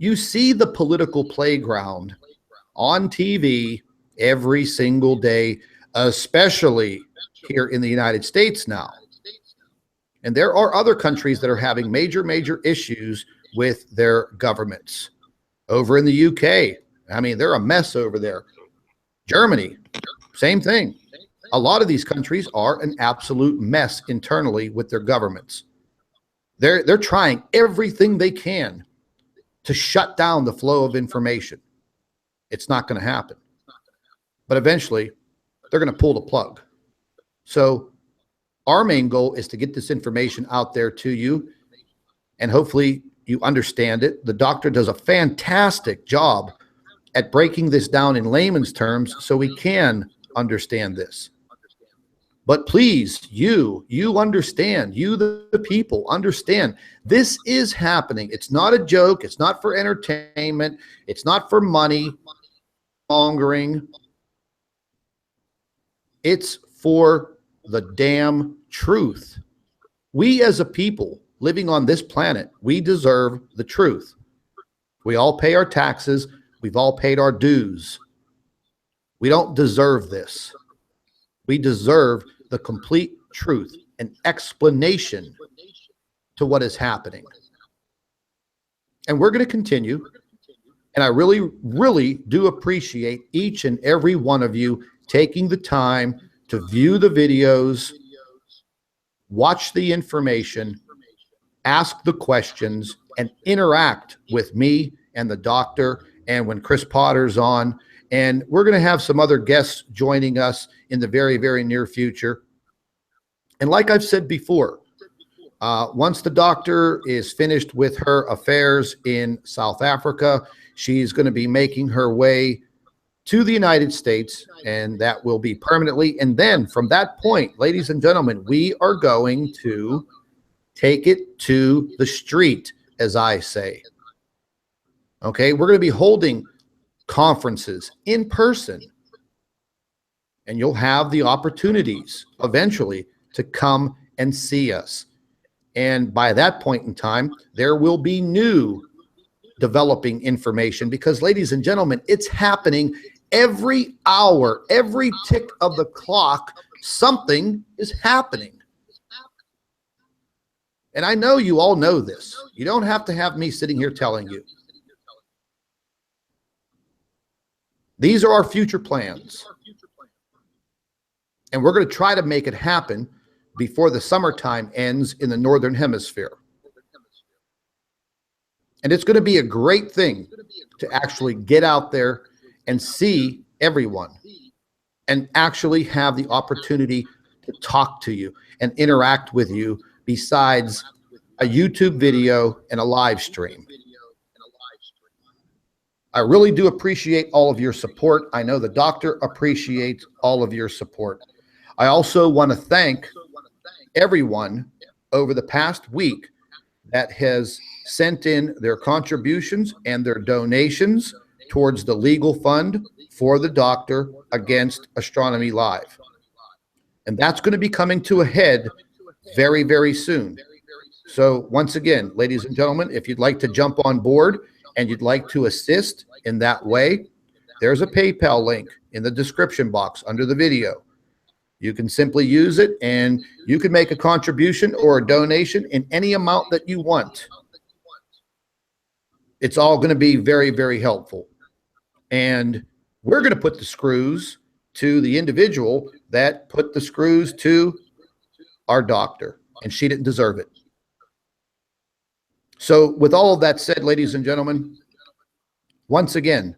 You see the political playground on TV every single day, especially here in the United States now. And there are other countries that are having major, major issues with their governments. Over in the UK, I mean, they're a mess over there. Germany, same thing. A lot of these countries are an absolute mess internally with their governments. They're trying everything they can to shut down the flow of information. It's not going to happen. But eventually, they're going to pull the plug. So our main goal is to get this information out there to you, and hopefully you understand it. The doctor does a fantastic job at breaking this down in layman's terms so we can understand this. But please, you understand, you the people understand, this is happening. It's not a joke. It's not for entertainment. It's not for money mongering. It's for the damn truth. We as a people living on this planet, we deserve the truth. We all pay our taxes. We've all paid our dues. We don't deserve this. We deserve the complete truth, an explanation to what is happening. And we're going to continue. And I really, really do appreciate each and every one of you taking the time to view the videos, watch the information, ask the questions, and interact with me and the doctor, and when Chris Potter's on. And we're going to have some other guests joining us in the very, very near future. And like I've said before, once the doctor is finished with her affairs in South Africa, she's going to be making her way to the United States, and that will be permanently. And then from that point, ladies and gentlemen, we are going to take it to the street, as I say. Okay, we're going to be holding conferences in person, and you'll have the opportunities eventually to come and see us. And by that point in time, there will be new developing information, because ladies and gentlemen, it's happening every hour, every tick of the clock, something is happening. And I know you all know this. You don't have to have me sitting here telling you. These are our future plans. And we're going to try to make it happen before the summertime ends in the Northern Hemisphere. And it's going to be a great thing to actually get out there and see everyone and actually have the opportunity to talk to you and interact with you besides a YouTube video and a live stream. I really do appreciate all of your support. I know the doctor appreciates all of your support. I also want to thank everyone over the past week that has sent in their contributions and their donations towards the legal fund for the doctor against Astronomy Live. And that's going to be coming to a head very, very soon. So once again, ladies and gentlemen, if you'd like to jump on board and you'd like to assist in that way, there's a PayPal link in the description box under the video. You can simply use it, and you can make a contribution or a donation in any amount that you want. It's all going to be very, very helpful. And we're going to put the screws to the individual that put the screws to our doctor, and she didn't deserve it. So with all of that said, ladies and gentlemen, once again,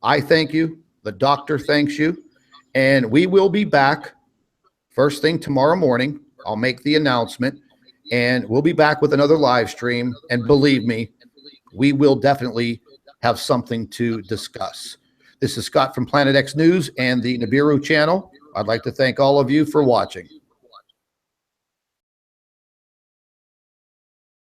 I thank you. The doctor thanks you. And we will be back first thing tomorrow morning. I'll make the announcement, and we'll be back with another live stream. And believe me, we will definitely have something to discuss. This is Scott from Planet X News and the Nibiru channel. I'd like to thank all of you for watching.